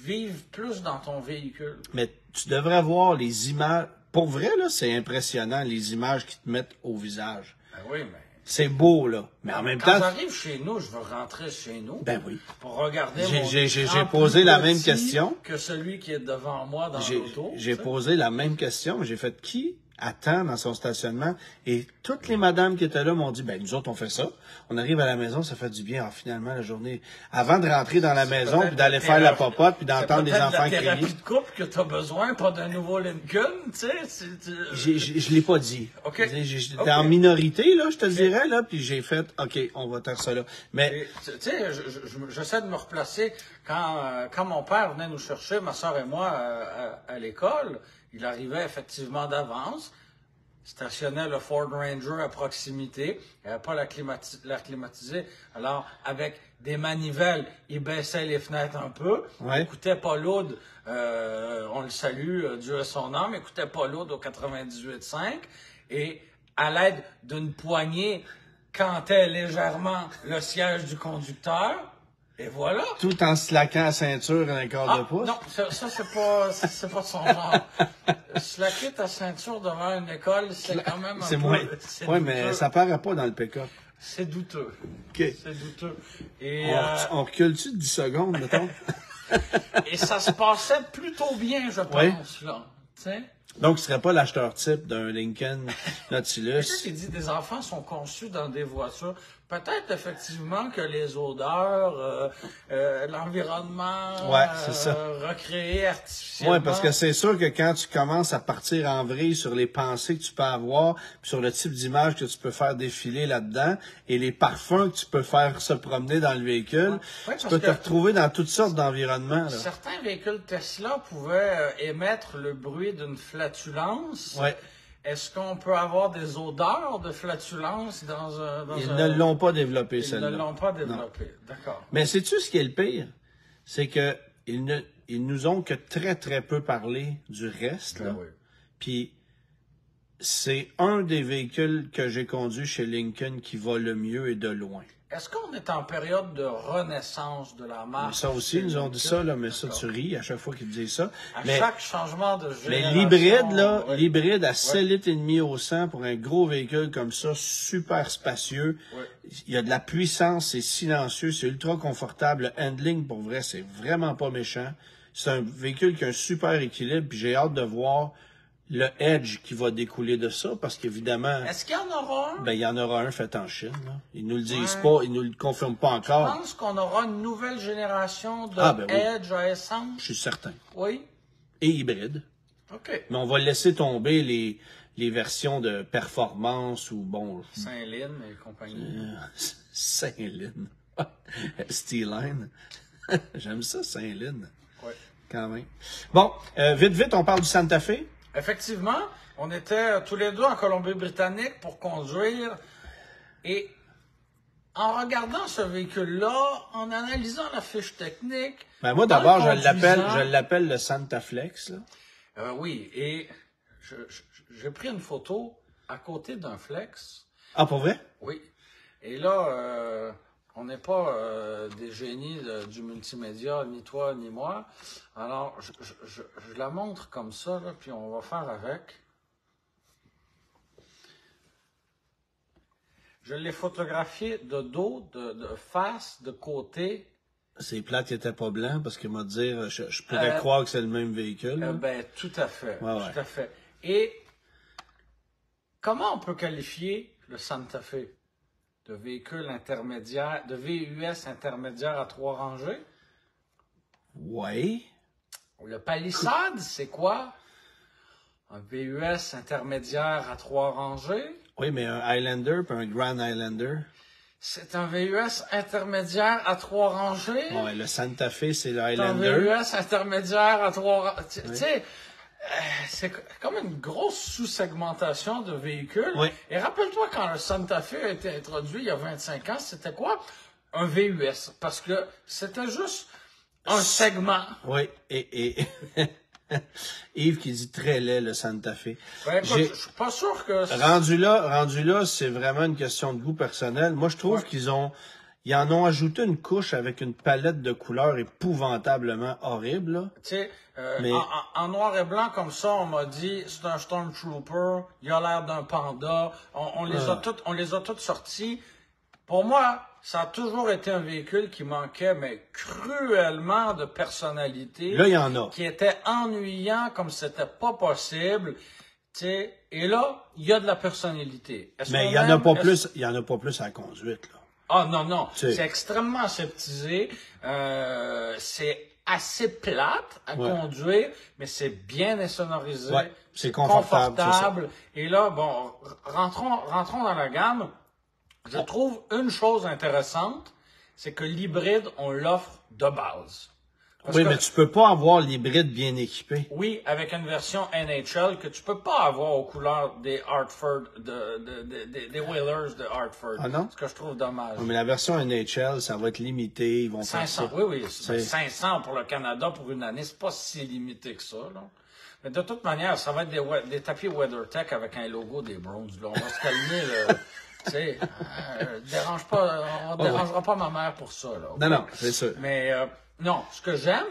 [SPEAKER 2] vives plus dans ton véhicule.
[SPEAKER 1] Mais tu devrais voir les images. Pour vrai, là, c'est impressionnant, les images qu'ils te mettent au visage.
[SPEAKER 2] Ben oui, mais...
[SPEAKER 1] C'est beau, là. Mais en même temps...
[SPEAKER 2] Quand j'arrive chez nous, je veux rentrer chez nous.
[SPEAKER 1] Ben oui.
[SPEAKER 2] Pour regarder
[SPEAKER 1] J'ai posé la même question.
[SPEAKER 2] Que celui qui est devant moi dans l'auto.
[SPEAKER 1] J'ai posé la même question. J'ai fait qui attend dans son stationnement? Et toutes les madames qui étaient là m'ont dit, ben, nous autres, on fait ça. On arrive à la maison, ça fait du bien. Alors, finalement, la journée, avant de rentrer dans la maison, puis d'aller faire la popote, puis d'entendre les enfants crier.
[SPEAKER 2] C'est la thérapie de couple que tu as besoin, pas d'un nouveau Lincoln, tu sais.
[SPEAKER 1] Je l'ai pas dit.
[SPEAKER 2] Okay.
[SPEAKER 1] J'étais en minorité, là, je te le dirais, là, puis j'ai fait, OK, on va faire ça là. Mais,
[SPEAKER 2] tu sais, j'essaie de me replacer. Quand mon père venait nous chercher, ma soeur et moi, à l'école, il arrivait effectivement d'avance, stationnait le Ford Ranger à proximité, il n'avait pas l'air climatisé. Alors, avec des manivelles, il baissait les fenêtres un peu, il écoutait Paul Oud, on le salue, Dieu ait son âme, écoutait Paul Oud au 98.5, et à l'aide d'une poignée, cantait légèrement le siège du conducteur. Et voilà.
[SPEAKER 1] Tout en slaquant la ceinture à un quart de pouce.
[SPEAKER 2] Non, ça c'est pas son genre. Slacker ta ceinture devant une école, c'est quand même un peu...
[SPEAKER 1] Oui, mais ça paraît pas dans le pick-up.
[SPEAKER 2] C'est douteux.
[SPEAKER 1] OK.
[SPEAKER 2] C'est douteux. Et,
[SPEAKER 1] on recule-tu de 10 secondes, mettons?
[SPEAKER 2] Et ça se passait plutôt bien, je pense, là. T'sais?
[SPEAKER 1] Donc, ce serait pas l'acheteur type d'un Lincoln Nautilus.
[SPEAKER 2] J'ai dit, des enfants sont conçus dans des voitures. Peut-être effectivement que les odeurs, l'environnement recréé artificiellement.
[SPEAKER 1] Oui, parce que c'est sûr que quand tu commences à partir en vrille sur les pensées que tu peux avoir, puis sur le type d'image que tu peux faire défiler là-dedans, et les parfums que tu peux faire se promener dans le véhicule, tu peux te retrouver dans toutes sortes d'environnements.
[SPEAKER 2] Certains véhicules Tesla pouvaient émettre le bruit d'une flatulence.
[SPEAKER 1] Oui.
[SPEAKER 2] Est-ce qu'on peut avoir des odeurs de flatulence dans un...
[SPEAKER 1] Ils ne l'ont pas développé, celle-là.
[SPEAKER 2] Ils ne l'ont pas développé, d'accord.
[SPEAKER 1] Mais sais-tu ce qui est le pire? C'est que ils nous ont que très, très peu parlé du reste. Là.
[SPEAKER 2] Oui.
[SPEAKER 1] Puis, c'est un des véhicules que j'ai conduit chez Lincoln qui va le mieux et de loin.
[SPEAKER 2] Est-ce qu'on est en période de renaissance de la marque?
[SPEAKER 1] Mais ça aussi, ils nous ont dit ça, là, mais ça, tu ris à chaque fois qu'ils te disent ça.
[SPEAKER 2] Chaque changement de génération...
[SPEAKER 1] Mais l'hybride, là, l'hybride à 7,5 litres au 100 pour un gros véhicule comme ça, super spacieux. Il y a de la puissance, c'est silencieux, c'est ultra confortable. Le handling, pour vrai, c'est vraiment pas méchant. C'est un véhicule qui a un super équilibre, puis j'ai hâte de voir le edge qui va découler de ça, parce qu'évidemment...
[SPEAKER 2] Est-ce qu'il y en aura un?
[SPEAKER 1] Ben, il y en aura un fait en Chine, là. Ils nous le disent pas, ils nous le confirment pas encore.
[SPEAKER 2] Je pense qu'on aura une nouvelle génération de Edge à essence?
[SPEAKER 1] Je suis certain.
[SPEAKER 2] Oui.
[SPEAKER 1] Et hybride.
[SPEAKER 2] OK.
[SPEAKER 1] Mais on va laisser tomber les versions de performance ou bon.
[SPEAKER 2] Saint-Lin et compagnie.
[SPEAKER 1] Saint-Lin. Steeline. J'aime ça, Saint-Lin.
[SPEAKER 2] Ouais.
[SPEAKER 1] Quand même. Bon, vite, on parle du Santa Fe.
[SPEAKER 2] Effectivement, on était tous les deux en Colombie-Britannique pour conduire et en regardant ce véhicule-là, en analysant la fiche technique...
[SPEAKER 1] Ben moi, d'abord, je l'appelle le Santa Flex. Là.
[SPEAKER 2] Oui, et j'ai pris une photo à côté d'un Flex.
[SPEAKER 1] Ah, pour vrai?
[SPEAKER 2] Oui. Et là, on n'est pas des génies du multimédia, ni toi, ni moi. Alors, je la montre comme ça, là, puis on va faire avec. Je l'ai photographié de dos, de face, de côté.
[SPEAKER 1] C'est plate qu'il n'était pas blanc, parce qu'il m'a dit, je pourrais croire que c'est le même véhicule.
[SPEAKER 2] Ben, tout à fait.
[SPEAKER 1] Ouais.
[SPEAKER 2] Tout à fait. Et comment on peut qualifier le Santa Fe de véhicule intermédiaire, de VUS intermédiaire à 3 rangées?
[SPEAKER 1] Oui.
[SPEAKER 2] Le Palisade, c'est quoi? Un VUS intermédiaire à 3 rangées?
[SPEAKER 1] Oui, mais un Highlander puis un Grand Highlander.
[SPEAKER 2] C'est un VUS intermédiaire à 3 rangées?
[SPEAKER 1] Ouais, le Santa Fe, c'est le
[SPEAKER 2] C'est un
[SPEAKER 1] Highlander.
[SPEAKER 2] VUS intermédiaire à 3 rangées. Tu sais, c'est comme une grosse sous-segmentation de véhicules.
[SPEAKER 1] Oui.
[SPEAKER 2] Et rappelle-toi, quand le Santa Fe a été introduit il y a 25 ans, c'était quoi? Un VUS. Parce que c'était juste un segment.
[SPEAKER 1] Oui, et Yves qui dit très laid, le Santa Fe.
[SPEAKER 2] Ben, écoute, je suis pas sûr que...
[SPEAKER 1] Rendu là, c'est vraiment une question de goût personnel. Moi, je trouve qu'ils en ont ajouté une couche avec une palette de couleurs épouvantablement horrible, là.
[SPEAKER 2] Tu sais,
[SPEAKER 1] Mais...
[SPEAKER 2] en noir et blanc comme ça, on m'a dit c'est un Stormtrooper, il a l'air d'un panda. On les a toutes sortis. Pour moi, ça a toujours été un véhicule qui manquait, mais cruellement de personnalité.
[SPEAKER 1] Là, il y en a.
[SPEAKER 2] Qui était ennuyant comme c'était pas possible. Tu sais, et là, il y a de la personnalité.
[SPEAKER 1] Mais il y en a pas plus à la conduite, là.
[SPEAKER 2] Ah non,
[SPEAKER 1] c'est
[SPEAKER 2] extrêmement aseptisé. C'est assez plate à conduire, mais c'est bien insonorisé.
[SPEAKER 1] Ouais, c'est confortable.
[SPEAKER 2] Et là, bon, rentrons dans la gamme. Je trouve une chose intéressante, c'est que l'hybride, on l'offre de base.
[SPEAKER 1] Mais tu peux pas avoir l'hybride bien équipé.
[SPEAKER 2] Oui, avec une version NHL que tu peux pas avoir aux couleurs des Hartford, des Whalers de Hartford.
[SPEAKER 1] Ah non?
[SPEAKER 2] Ce que je trouve dommage.
[SPEAKER 1] Mais la version NHL, ça va être limité. Ils vont
[SPEAKER 2] 500,
[SPEAKER 1] faire ça.
[SPEAKER 2] oui. 500 pour le Canada pour une année, c'est pas si limité que ça, là. Mais de toute manière, ça va être des tapis WeatherTech avec un logo des Browns, là. On va se calmer, là. Tu sais, on dérangera pas ma mère pour ça, là. Okay?
[SPEAKER 1] Non, c'est sûr.
[SPEAKER 2] Mais, non, ce que j'aime,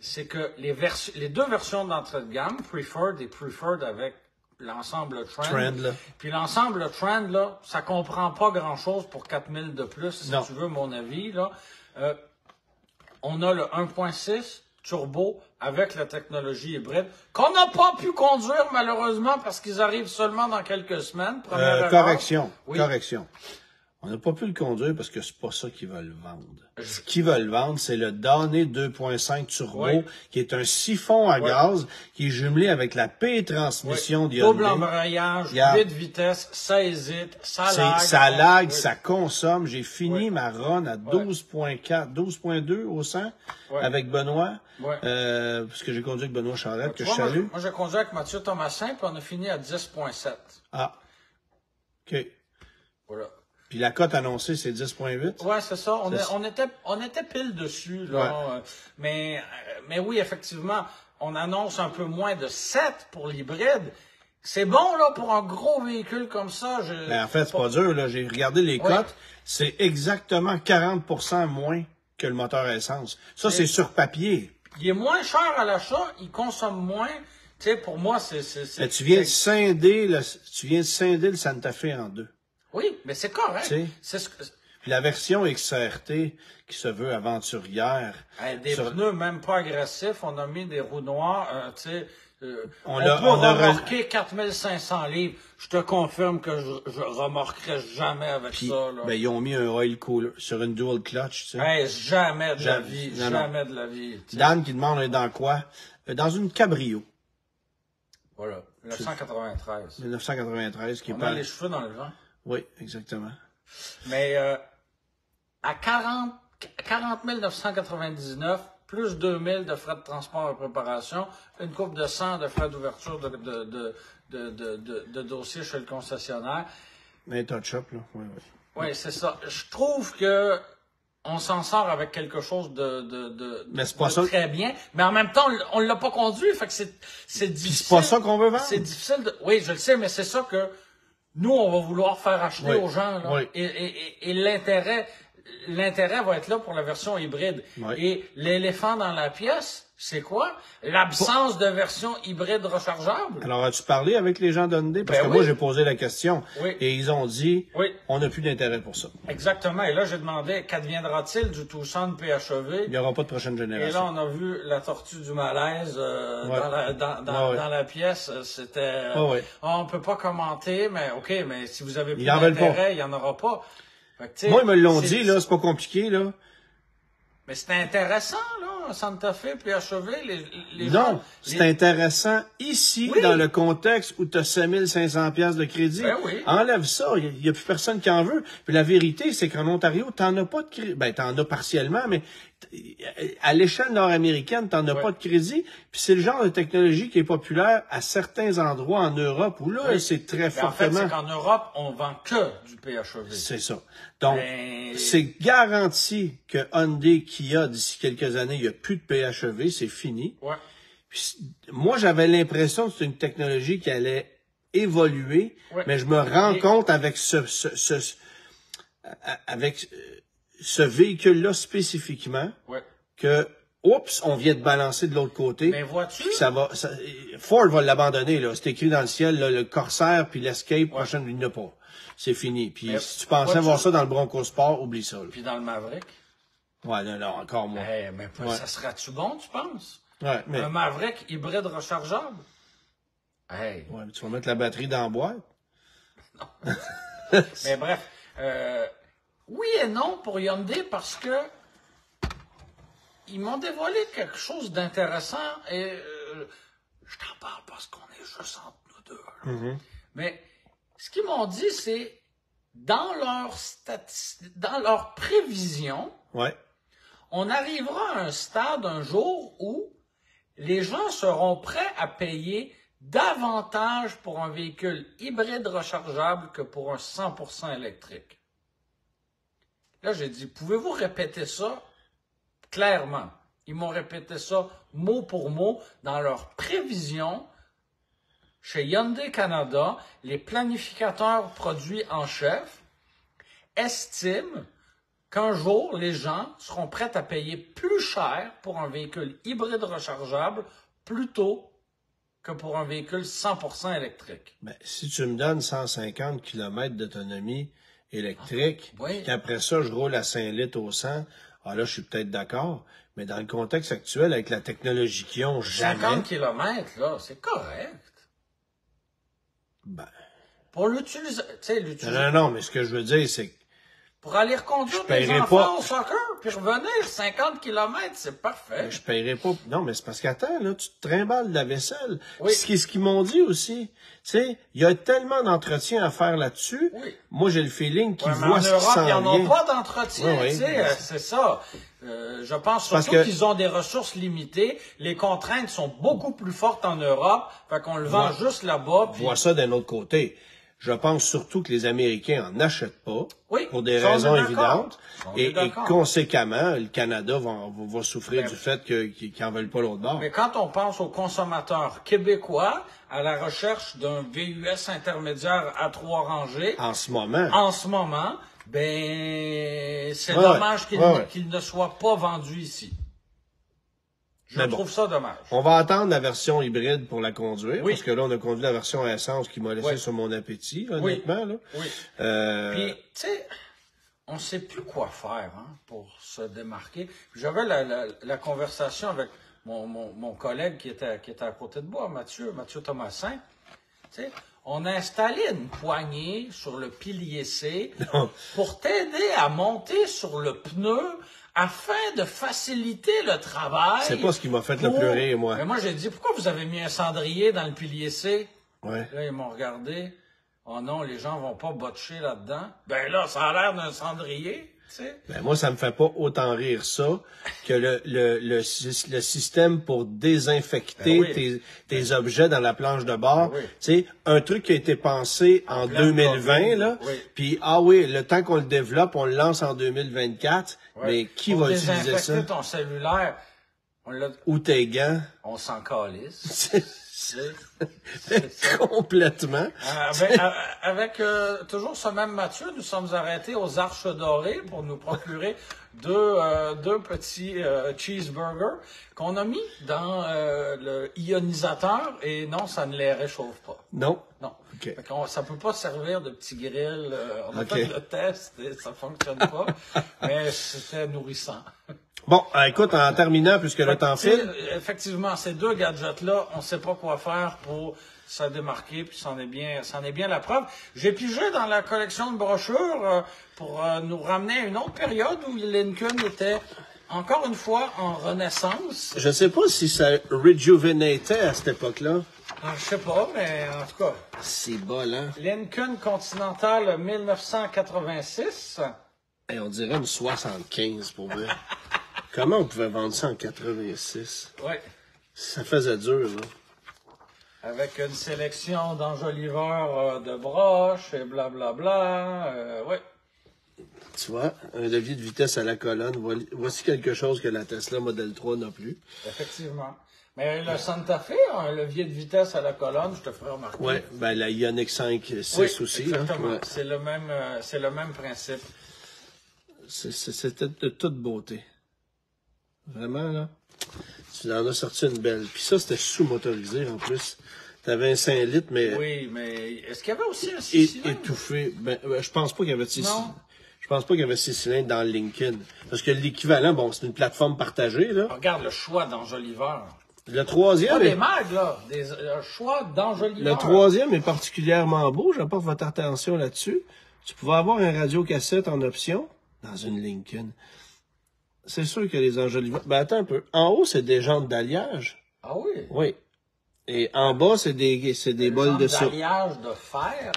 [SPEAKER 2] c'est que les deux versions d'entrée de gamme, Preferred et Preferred avec l'ensemble Trend.
[SPEAKER 1] Là.
[SPEAKER 2] Puis l'ensemble Trend, là, ça comprend pas grand-chose pour 4000 de plus, si tu veux mon avis, là. On a le 1.6 turbo avec la technologie hybride qu'on n'a pas pu conduire malheureusement parce qu'ils arrivent seulement dans quelques semaines.
[SPEAKER 1] Correction. On n'a pas pu le conduire parce que c'est pas ça qu'ils veulent vendre. Ce qu'ils veulent vendre, c'est le Downy 2.5 turbo, qui est un siphon à gaz, qui est jumelé avec la P-transmission de Hyundai.
[SPEAKER 2] Double embrayage, 8 vitesses, ça hésite, ça lag.
[SPEAKER 1] Ça consomme. J'ai fini ma run à 12.4, 12.2 au 100 avec Benoît, parce que j'ai conduit avec Benoît Charette, que je salue.
[SPEAKER 2] Moi, j'ai conduit avec Mathieu Thomasin, puis on a fini à 10.7.
[SPEAKER 1] Ah, OK.
[SPEAKER 2] Voilà.
[SPEAKER 1] Puis la cote annoncée, c'est 10.8?
[SPEAKER 2] Ouais, c'est ça. On était pile dessus, là. Mais oui, effectivement, on annonce un peu moins de 7 pour l'hybride. C'est bon, là, pour un gros véhicule comme ça.
[SPEAKER 1] En fait, c'est pas dur, là. J'ai regardé les cotes. C'est exactement 40% moins que le moteur à essence. Ça, c'est sur papier.
[SPEAKER 2] Il est moins cher à l'achat, il consomme moins. Tu sais, pour moi,
[SPEAKER 1] Mais tu viens de scinder le Santa Fe en deux.
[SPEAKER 2] Oui, mais c'est correct.
[SPEAKER 1] Puis la version XRT qui se veut aventurière.
[SPEAKER 2] Des pneus même pas agressifs, on a mis des roues noires, tu sais. On peut remorquer 4500 livres. Je te confirme que je remorquerai jamais avec ça, là.
[SPEAKER 1] Ben, ils ont mis un oil cooler sur une dual clutch, tu sais.
[SPEAKER 2] Jamais de la vie. Jamais de la vie.
[SPEAKER 1] Dan qui demande dans quoi? Dans une cabrio.
[SPEAKER 2] Voilà, 1993.
[SPEAKER 1] 1993, qui
[SPEAKER 2] On a
[SPEAKER 1] parle...
[SPEAKER 2] les cheveux dans le vent.
[SPEAKER 1] Oui, exactement.
[SPEAKER 2] Mais à 40 999, plus 2000 de frais de transport et préparation, une coupe de 100 de frais d'ouverture de dossier chez le concessionnaire.
[SPEAKER 1] Un touch-up, là. Oui, oui.
[SPEAKER 2] Oui, c'est ça. Je trouve que on s'en sort avec quelque chose
[SPEAKER 1] Mais c'est pas ça.
[SPEAKER 2] très bien. Mais en même temps, on l'a pas conduit, fait que c'est difficile.
[SPEAKER 1] Puis c'est pas ça qu'on veut vendre.
[SPEAKER 2] C'est difficile de... Oui, je le sais, mais c'est ça que nous, on va vouloir faire acheter aux gens, là.
[SPEAKER 1] Oui.
[SPEAKER 2] Et l'intérêt va être là pour la version hybride.
[SPEAKER 1] Oui.
[SPEAKER 2] Et l'éléphant dans la pièce, c'est quoi? L'absence de version hybride rechargeable.
[SPEAKER 1] Alors, as-tu parlé avec les gens d'Hyundai? Parce
[SPEAKER 2] Ben
[SPEAKER 1] que
[SPEAKER 2] oui.
[SPEAKER 1] moi, j'ai posé la question.
[SPEAKER 2] Oui.
[SPEAKER 1] Et ils ont dit,
[SPEAKER 2] Oui.
[SPEAKER 1] on n'a plus d'intérêt pour ça.
[SPEAKER 2] Exactement. Et là, j'ai demandé, qu'adviendra-t-il du Tucson PHEV?
[SPEAKER 1] Il n'y aura pas de prochaine
[SPEAKER 2] Et là,
[SPEAKER 1] génération.
[SPEAKER 2] on a vu la tortue du malaise dans la pièce. C'était...
[SPEAKER 1] Ouais.
[SPEAKER 2] On peut pas commenter, mais OK, mais si vous avez plus
[SPEAKER 1] Ils en veulent
[SPEAKER 2] d'intérêt, il n'y en aura pas. Fait que, tu sais,
[SPEAKER 1] Moi, ils me l'ont dit, là, c'est pas compliqué, là.
[SPEAKER 2] Mais c'est intéressant, là, Santa Fe, PHEV, les
[SPEAKER 1] Non,
[SPEAKER 2] gens...
[SPEAKER 1] c'est intéressant ici,
[SPEAKER 2] Oui.
[SPEAKER 1] dans le contexte où tu as 5500 pièces de crédit.
[SPEAKER 2] Ben oui.
[SPEAKER 1] Enlève ça, il y a plus personne qui en veut. Puis la vérité, c'est qu'en Ontario, t'en as pas de crédit. Ben, t'en as partiellement, mais à l'échelle nord-américaine, t'en as pas de crédit. Puis c'est le genre de technologie qui est populaire à certains endroits en Europe où là, c'est très
[SPEAKER 2] Mais en fait,
[SPEAKER 1] fortement...
[SPEAKER 2] c'est qu'en Europe, on vend que du PHEV.
[SPEAKER 1] C'est ça. Donc,
[SPEAKER 2] Ben-
[SPEAKER 1] c'est garanti que Hyundai, Kia, d'ici quelques années, il n'y a plus de PHEV, c'est fini.
[SPEAKER 2] Ouais.
[SPEAKER 1] Puis, moi, j'avais l'impression que c'était une technologie qui allait évoluer,
[SPEAKER 2] Ouais.
[SPEAKER 1] mais je me rends compte avec ce véhicule-là spécifiquement
[SPEAKER 2] Ouais.
[SPEAKER 1] que, oups, on vient de balancer de l'autre côté.
[SPEAKER 2] Mais vois-tu?
[SPEAKER 1] Puis Ford va l'abandonner, là. C'est écrit dans le ciel, là, le Corsair puis l'Escape, prochaine, il n'y en a pas. C'est fini. Puis
[SPEAKER 2] Mais
[SPEAKER 1] si tu pensais voir ça dans le Bronco Sport, oublie ça, là.
[SPEAKER 2] Puis dans le Maverick.
[SPEAKER 1] Ouais, non, encore moins.
[SPEAKER 2] Mais
[SPEAKER 1] Ouais.
[SPEAKER 2] ça sera-tu bon, tu penses?
[SPEAKER 1] Ouais, mais,
[SPEAKER 2] Un Maverick hybride rechargeable? Hey.
[SPEAKER 1] ouais, mais tu vas mettre la batterie dans la boîte.
[SPEAKER 2] Mais bref, oui et non pour Hyundai parce que ils m'ont dévoilé quelque chose d'intéressant et je t'en parle parce qu'on est juste entre nous deux. Là.
[SPEAKER 1] Mm-hmm.
[SPEAKER 2] Mais ce qu'ils m'ont dit, c'est dans leur prévision,
[SPEAKER 1] Ouais.
[SPEAKER 2] on arrivera à un stade un jour où les gens seront prêts à payer davantage pour un véhicule hybride rechargeable que pour un 100% électrique. Là, j'ai dit, pouvez-vous répéter ça clairement? Ils m'ont répété ça mot pour mot dans leurs prévisions. Chez Hyundai Canada, les planificateurs produits en chef estiment qu'un jour, les gens seront prêts à payer plus cher pour un véhicule hybride rechargeable plutôt que pour un véhicule 100% électrique.
[SPEAKER 1] Ben, si tu me donnes 150 km d'autonomie électrique,
[SPEAKER 2] oui.
[SPEAKER 1] qu'après ça, je roule à 5 litres au 100, là, je suis peut-être d'accord. Mais dans le contexte actuel, avec la technologie qu'ils ont, jamais...
[SPEAKER 2] 50 km, là, c'est correct.
[SPEAKER 1] Ben,
[SPEAKER 2] Pour l'utiliser, tu sais,
[SPEAKER 1] non, mais ce que je veux dire, c'est que
[SPEAKER 2] pour aller reconduire
[SPEAKER 1] Je
[SPEAKER 2] des
[SPEAKER 1] paierai
[SPEAKER 2] enfants
[SPEAKER 1] pas.
[SPEAKER 2] au soccer, puis revenir 50 km, c'est parfait.
[SPEAKER 1] je paierais pas. Non, mais c'est parce qu'attends, là, tu te trimbales de la vaisselle.
[SPEAKER 2] Oui.
[SPEAKER 1] Puis ce qu'ils m'ont dit aussi, tu sais, il y a tellement d'entretien à faire là-dessus.
[SPEAKER 2] Oui.
[SPEAKER 1] Moi, j'ai le feeling qu'ils
[SPEAKER 2] Ouais, mais
[SPEAKER 1] voient
[SPEAKER 2] en
[SPEAKER 1] ce qui
[SPEAKER 2] Europe,
[SPEAKER 1] s'en
[SPEAKER 2] ils n'en ont
[SPEAKER 1] vient.
[SPEAKER 2] pas d'entretien,
[SPEAKER 1] Oui,
[SPEAKER 2] tu sais, c'est ça. Je pense
[SPEAKER 1] Parce
[SPEAKER 2] surtout
[SPEAKER 1] que-
[SPEAKER 2] qu'ils ont des ressources limitées. Les contraintes sont beaucoup plus fortes en Europe, fait qu'on le vend
[SPEAKER 1] Ouais.
[SPEAKER 2] juste là-bas.
[SPEAKER 1] Je
[SPEAKER 2] Puis...
[SPEAKER 1] vois ça d'un autre côté. Je pense surtout que les Américains en achètent pas,
[SPEAKER 2] Oui,
[SPEAKER 1] pour des
[SPEAKER 2] ça, on est
[SPEAKER 1] raisons
[SPEAKER 2] d'accord.
[SPEAKER 1] évidentes,
[SPEAKER 2] On est
[SPEAKER 1] et
[SPEAKER 2] d'accord.
[SPEAKER 1] conséquemment, le Canada va souffrir du fait qu'ils n'en veulent pas l'autre bord.
[SPEAKER 2] Mais quand on pense aux consommateurs québécois à la recherche d'un VUS intermédiaire à 3 rangées,
[SPEAKER 1] En ce moment,
[SPEAKER 2] en ce moment, ben c'est
[SPEAKER 1] Ouais,
[SPEAKER 2] dommage qu'il
[SPEAKER 1] ouais.
[SPEAKER 2] qu'il ne soit pas vendu ici. Je
[SPEAKER 1] Mais bon.
[SPEAKER 2] trouve ça dommage.
[SPEAKER 1] on va attendre la version hybride pour la conduire,
[SPEAKER 2] Oui.
[SPEAKER 1] parce que là, on a conduit la version à essence qui m'a laissé
[SPEAKER 2] Ouais.
[SPEAKER 1] sur mon appétit, honnêtement. Là.
[SPEAKER 2] Oui. Puis, tu sais, on sait plus quoi faire pour se démarquer. J'avais la conversation avec mon collègue qui était à côté de moi, Mathieu Thomasin. Tu sais, on a installé une poignée sur le pilier C
[SPEAKER 1] Non.
[SPEAKER 2] pour t'aider à monter sur le pneu afin de faciliter le travail.
[SPEAKER 1] C'est pas ce qui m'a fait le pleurer, moi.
[SPEAKER 2] Mais moi, j'ai dit, pourquoi vous avez mis un cendrier dans le pilier C?
[SPEAKER 1] Ouais.
[SPEAKER 2] Là, ils m'ont regardé. Oh non, les gens vont pas botcher là-dedans. Ben là, ça a l'air d'un cendrier, tu sais.
[SPEAKER 1] Ben moi, ça me fait pas autant rire ça que le système pour désinfecter
[SPEAKER 2] Ben oui.
[SPEAKER 1] tes objets dans la planche de bord.
[SPEAKER 2] Ben oui.
[SPEAKER 1] Tu sais, un truc qui a été pensé en
[SPEAKER 2] pleine
[SPEAKER 1] 2020,
[SPEAKER 2] COVID,
[SPEAKER 1] là.
[SPEAKER 2] oui.
[SPEAKER 1] Puis, ah oui, le temps qu'on le développe, on le lance en 2024.
[SPEAKER 2] Ouais.
[SPEAKER 1] Mais qui
[SPEAKER 2] Pour
[SPEAKER 1] va utiliser ça?
[SPEAKER 2] désinfecter ton cellulaire,
[SPEAKER 1] Ou tes gants?
[SPEAKER 2] on s'en calisse.
[SPEAKER 1] Complètement.
[SPEAKER 2] Avec toujours ce même Mathieu, nous sommes arrêtés aux Arches Dorées pour nous procurer deux petits cheeseburgers qu'on a mis dans le ionisateur et non, ça ne les réchauffe pas.
[SPEAKER 1] Non?
[SPEAKER 2] Non.
[SPEAKER 1] OK.
[SPEAKER 2] Fait qu'on- ça peut pas servir de petit grill. On a
[SPEAKER 1] OK.
[SPEAKER 2] fait le test et ça fonctionne pas, mais c'était nourrissant.
[SPEAKER 1] Bon, écoute, en terminant, puisque le temps file,
[SPEAKER 2] Effectivement, ces deux gadgets-là, on sait pas quoi faire pour se démarquer, puis c'en est bien la preuve. J'ai pigé dans la collection de brochures pour nous ramener à une autre période où Lincoln était encore une fois en renaissance.
[SPEAKER 1] je sais pas si ça rejuvenatait à cette époque-là.
[SPEAKER 2] Je sais pas, mais en tout cas,
[SPEAKER 1] C'est bol, hein?
[SPEAKER 2] Lincoln Continental 1986.
[SPEAKER 1] Hey, on dirait une 75 pour vrai. Comment on pouvait vendre ça en 86?
[SPEAKER 2] Ouais.
[SPEAKER 1] Ça faisait dur, là.
[SPEAKER 2] Avec une sélection d'enjoliveurs de broches et blablabla. Ouais.
[SPEAKER 1] Tu vois, un levier de vitesse à la colonne. Voici quelque chose que la Tesla Model 3 n'a plus.
[SPEAKER 2] Effectivement. Mais le Santa Fe a un levier de vitesse à la colonne, je te ferai remarquer.
[SPEAKER 1] Ouais, ben la Ioniq 5.6
[SPEAKER 2] Oui,
[SPEAKER 1] aussi.
[SPEAKER 2] exactement.
[SPEAKER 1] Hein? Ouais.
[SPEAKER 2] C'est le même principe.
[SPEAKER 1] C'était de toute beauté. Vraiment, là. Tu en as sorti une belle. Puis ça, c'était sous-motorisé, en plus. T'avais un 5 litres, mais
[SPEAKER 2] Oui, mais est-ce qu'il y avait aussi un 6 cylindres?
[SPEAKER 1] étouffé. Ben, je pense pas qu'il y avait 6
[SPEAKER 2] Non.
[SPEAKER 1] cylindres. Je pense pas qu'il y avait 6 cylindres dans le Lincoln. Parce que l'équivalent, bon, c'est une plateforme partagée, là.
[SPEAKER 2] Regarde le choix d'enjoliveurs.
[SPEAKER 1] Le troisième,
[SPEAKER 2] Pas des mags, là. Un choix d'enjoliveurs.
[SPEAKER 1] le troisième est particulièrement beau. J'apporte votre attention là-dessus. Tu pouvais avoir un radiocassette en option dans une Lincoln. C'est sûr que les enjoliveurs... Ben, attends un peu. En haut, c'est des jantes d'alliage.
[SPEAKER 2] Ah oui?
[SPEAKER 1] Oui. Et en bas, c'est des bols de soupe.
[SPEAKER 2] D'alliage de fer.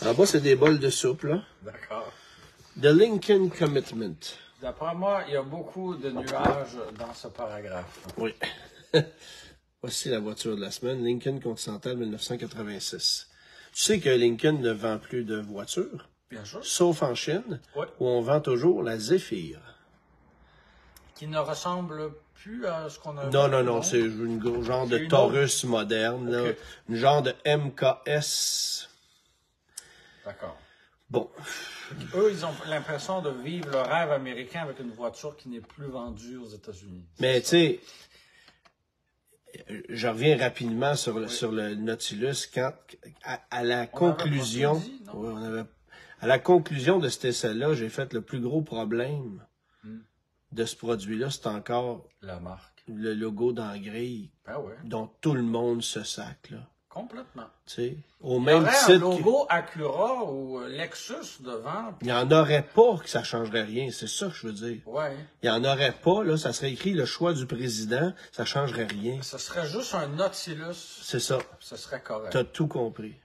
[SPEAKER 1] En bas, c'est des bols de soupe, là.
[SPEAKER 2] D'accord.
[SPEAKER 1] The Lincoln Commitment.
[SPEAKER 2] D'après moi, il y a beaucoup de nuages dans ce paragraphe.
[SPEAKER 1] Oui. Voici la voiture de la semaine, Lincoln Continental 1986. Tu sais que Lincoln ne vend plus de voitures,
[SPEAKER 2] Bien sûr.
[SPEAKER 1] sauf en Chine,
[SPEAKER 2] Oui.
[SPEAKER 1] où on vend toujours la Zephyr.
[SPEAKER 2] Qui ne ressemble plus à ce qu'on a vu.
[SPEAKER 1] Non, c'est une genre de
[SPEAKER 2] une
[SPEAKER 1] Taurus moderne, là.
[SPEAKER 2] Ok.
[SPEAKER 1] Une genre de MKS.
[SPEAKER 2] D'accord.
[SPEAKER 1] Bon,
[SPEAKER 2] Eux, ils ont l'impression de vivre le rêve américain avec une voiture qui n'est plus vendue aux États-Unis.
[SPEAKER 1] mais tu sais, je reviens rapidement sur le Nautilus quand à la conclusion,
[SPEAKER 2] pas tout dit, non?
[SPEAKER 1] oui, à la conclusion de cet essai-là, j'ai fait le plus gros problème de ce produit-là, c'est encore
[SPEAKER 2] La marque.
[SPEAKER 1] le logo dans la grille
[SPEAKER 2] Ben ouais.
[SPEAKER 1] dont tout le monde se sac, là.
[SPEAKER 2] Complètement.
[SPEAKER 1] Tu sais, au
[SPEAKER 2] Il y
[SPEAKER 1] même
[SPEAKER 2] aurait un
[SPEAKER 1] titre
[SPEAKER 2] logo Acura ou Lexus devant.
[SPEAKER 1] il n'y en aurait pas que ça changerait rien, c'est ça que je veux dire.
[SPEAKER 2] Ouais.
[SPEAKER 1] Il n'y en aurait pas, là, ça serait écrit le choix du président, ça changerait rien.
[SPEAKER 2] Ce serait juste un Nautilus.
[SPEAKER 1] C'est ça,
[SPEAKER 2] Ce serait correct.
[SPEAKER 1] t'as tout compris.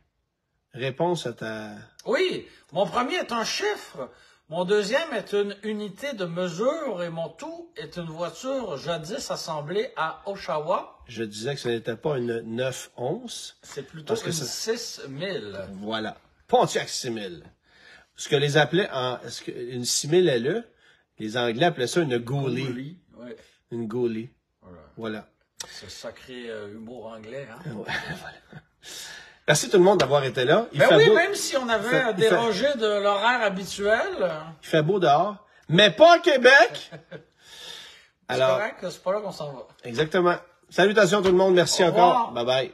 [SPEAKER 1] Réponse à ta...
[SPEAKER 2] Oui, mon premier est un chiffre. Mon deuxième est une unité de mesure et mon tout est une voiture jadis assemblée à Oshawa.
[SPEAKER 1] Je disais que ce n'était pas une 911.
[SPEAKER 2] C'est plutôt
[SPEAKER 1] Parce que
[SPEAKER 2] une
[SPEAKER 1] ça-
[SPEAKER 2] 6000.
[SPEAKER 1] Voilà. Pontiac 6000. Ce que les appelaient une 6000 LE, les Anglais appelaient ça une Ghoulie.
[SPEAKER 2] Oui, ouais.
[SPEAKER 1] Une Ghoulie.
[SPEAKER 2] Voilà.
[SPEAKER 1] Voilà.
[SPEAKER 2] Ce sacré humour anglais, hein?
[SPEAKER 1] Ouais, voilà. Merci tout le monde d'avoir été là. Il
[SPEAKER 2] Ben
[SPEAKER 1] fait
[SPEAKER 2] oui,
[SPEAKER 1] beau,
[SPEAKER 2] même si on avait
[SPEAKER 1] il fait-
[SPEAKER 2] dérogé de l'horaire habituel,
[SPEAKER 1] il fait beau dehors, mais pas à Québec.
[SPEAKER 2] c'est
[SPEAKER 1] Alors,
[SPEAKER 2] correct, c'est pas là qu'on s'en va.
[SPEAKER 1] exactement. Salutations tout le monde. Merci
[SPEAKER 2] Au
[SPEAKER 1] encore.
[SPEAKER 2] revoir.
[SPEAKER 1] Bye bye.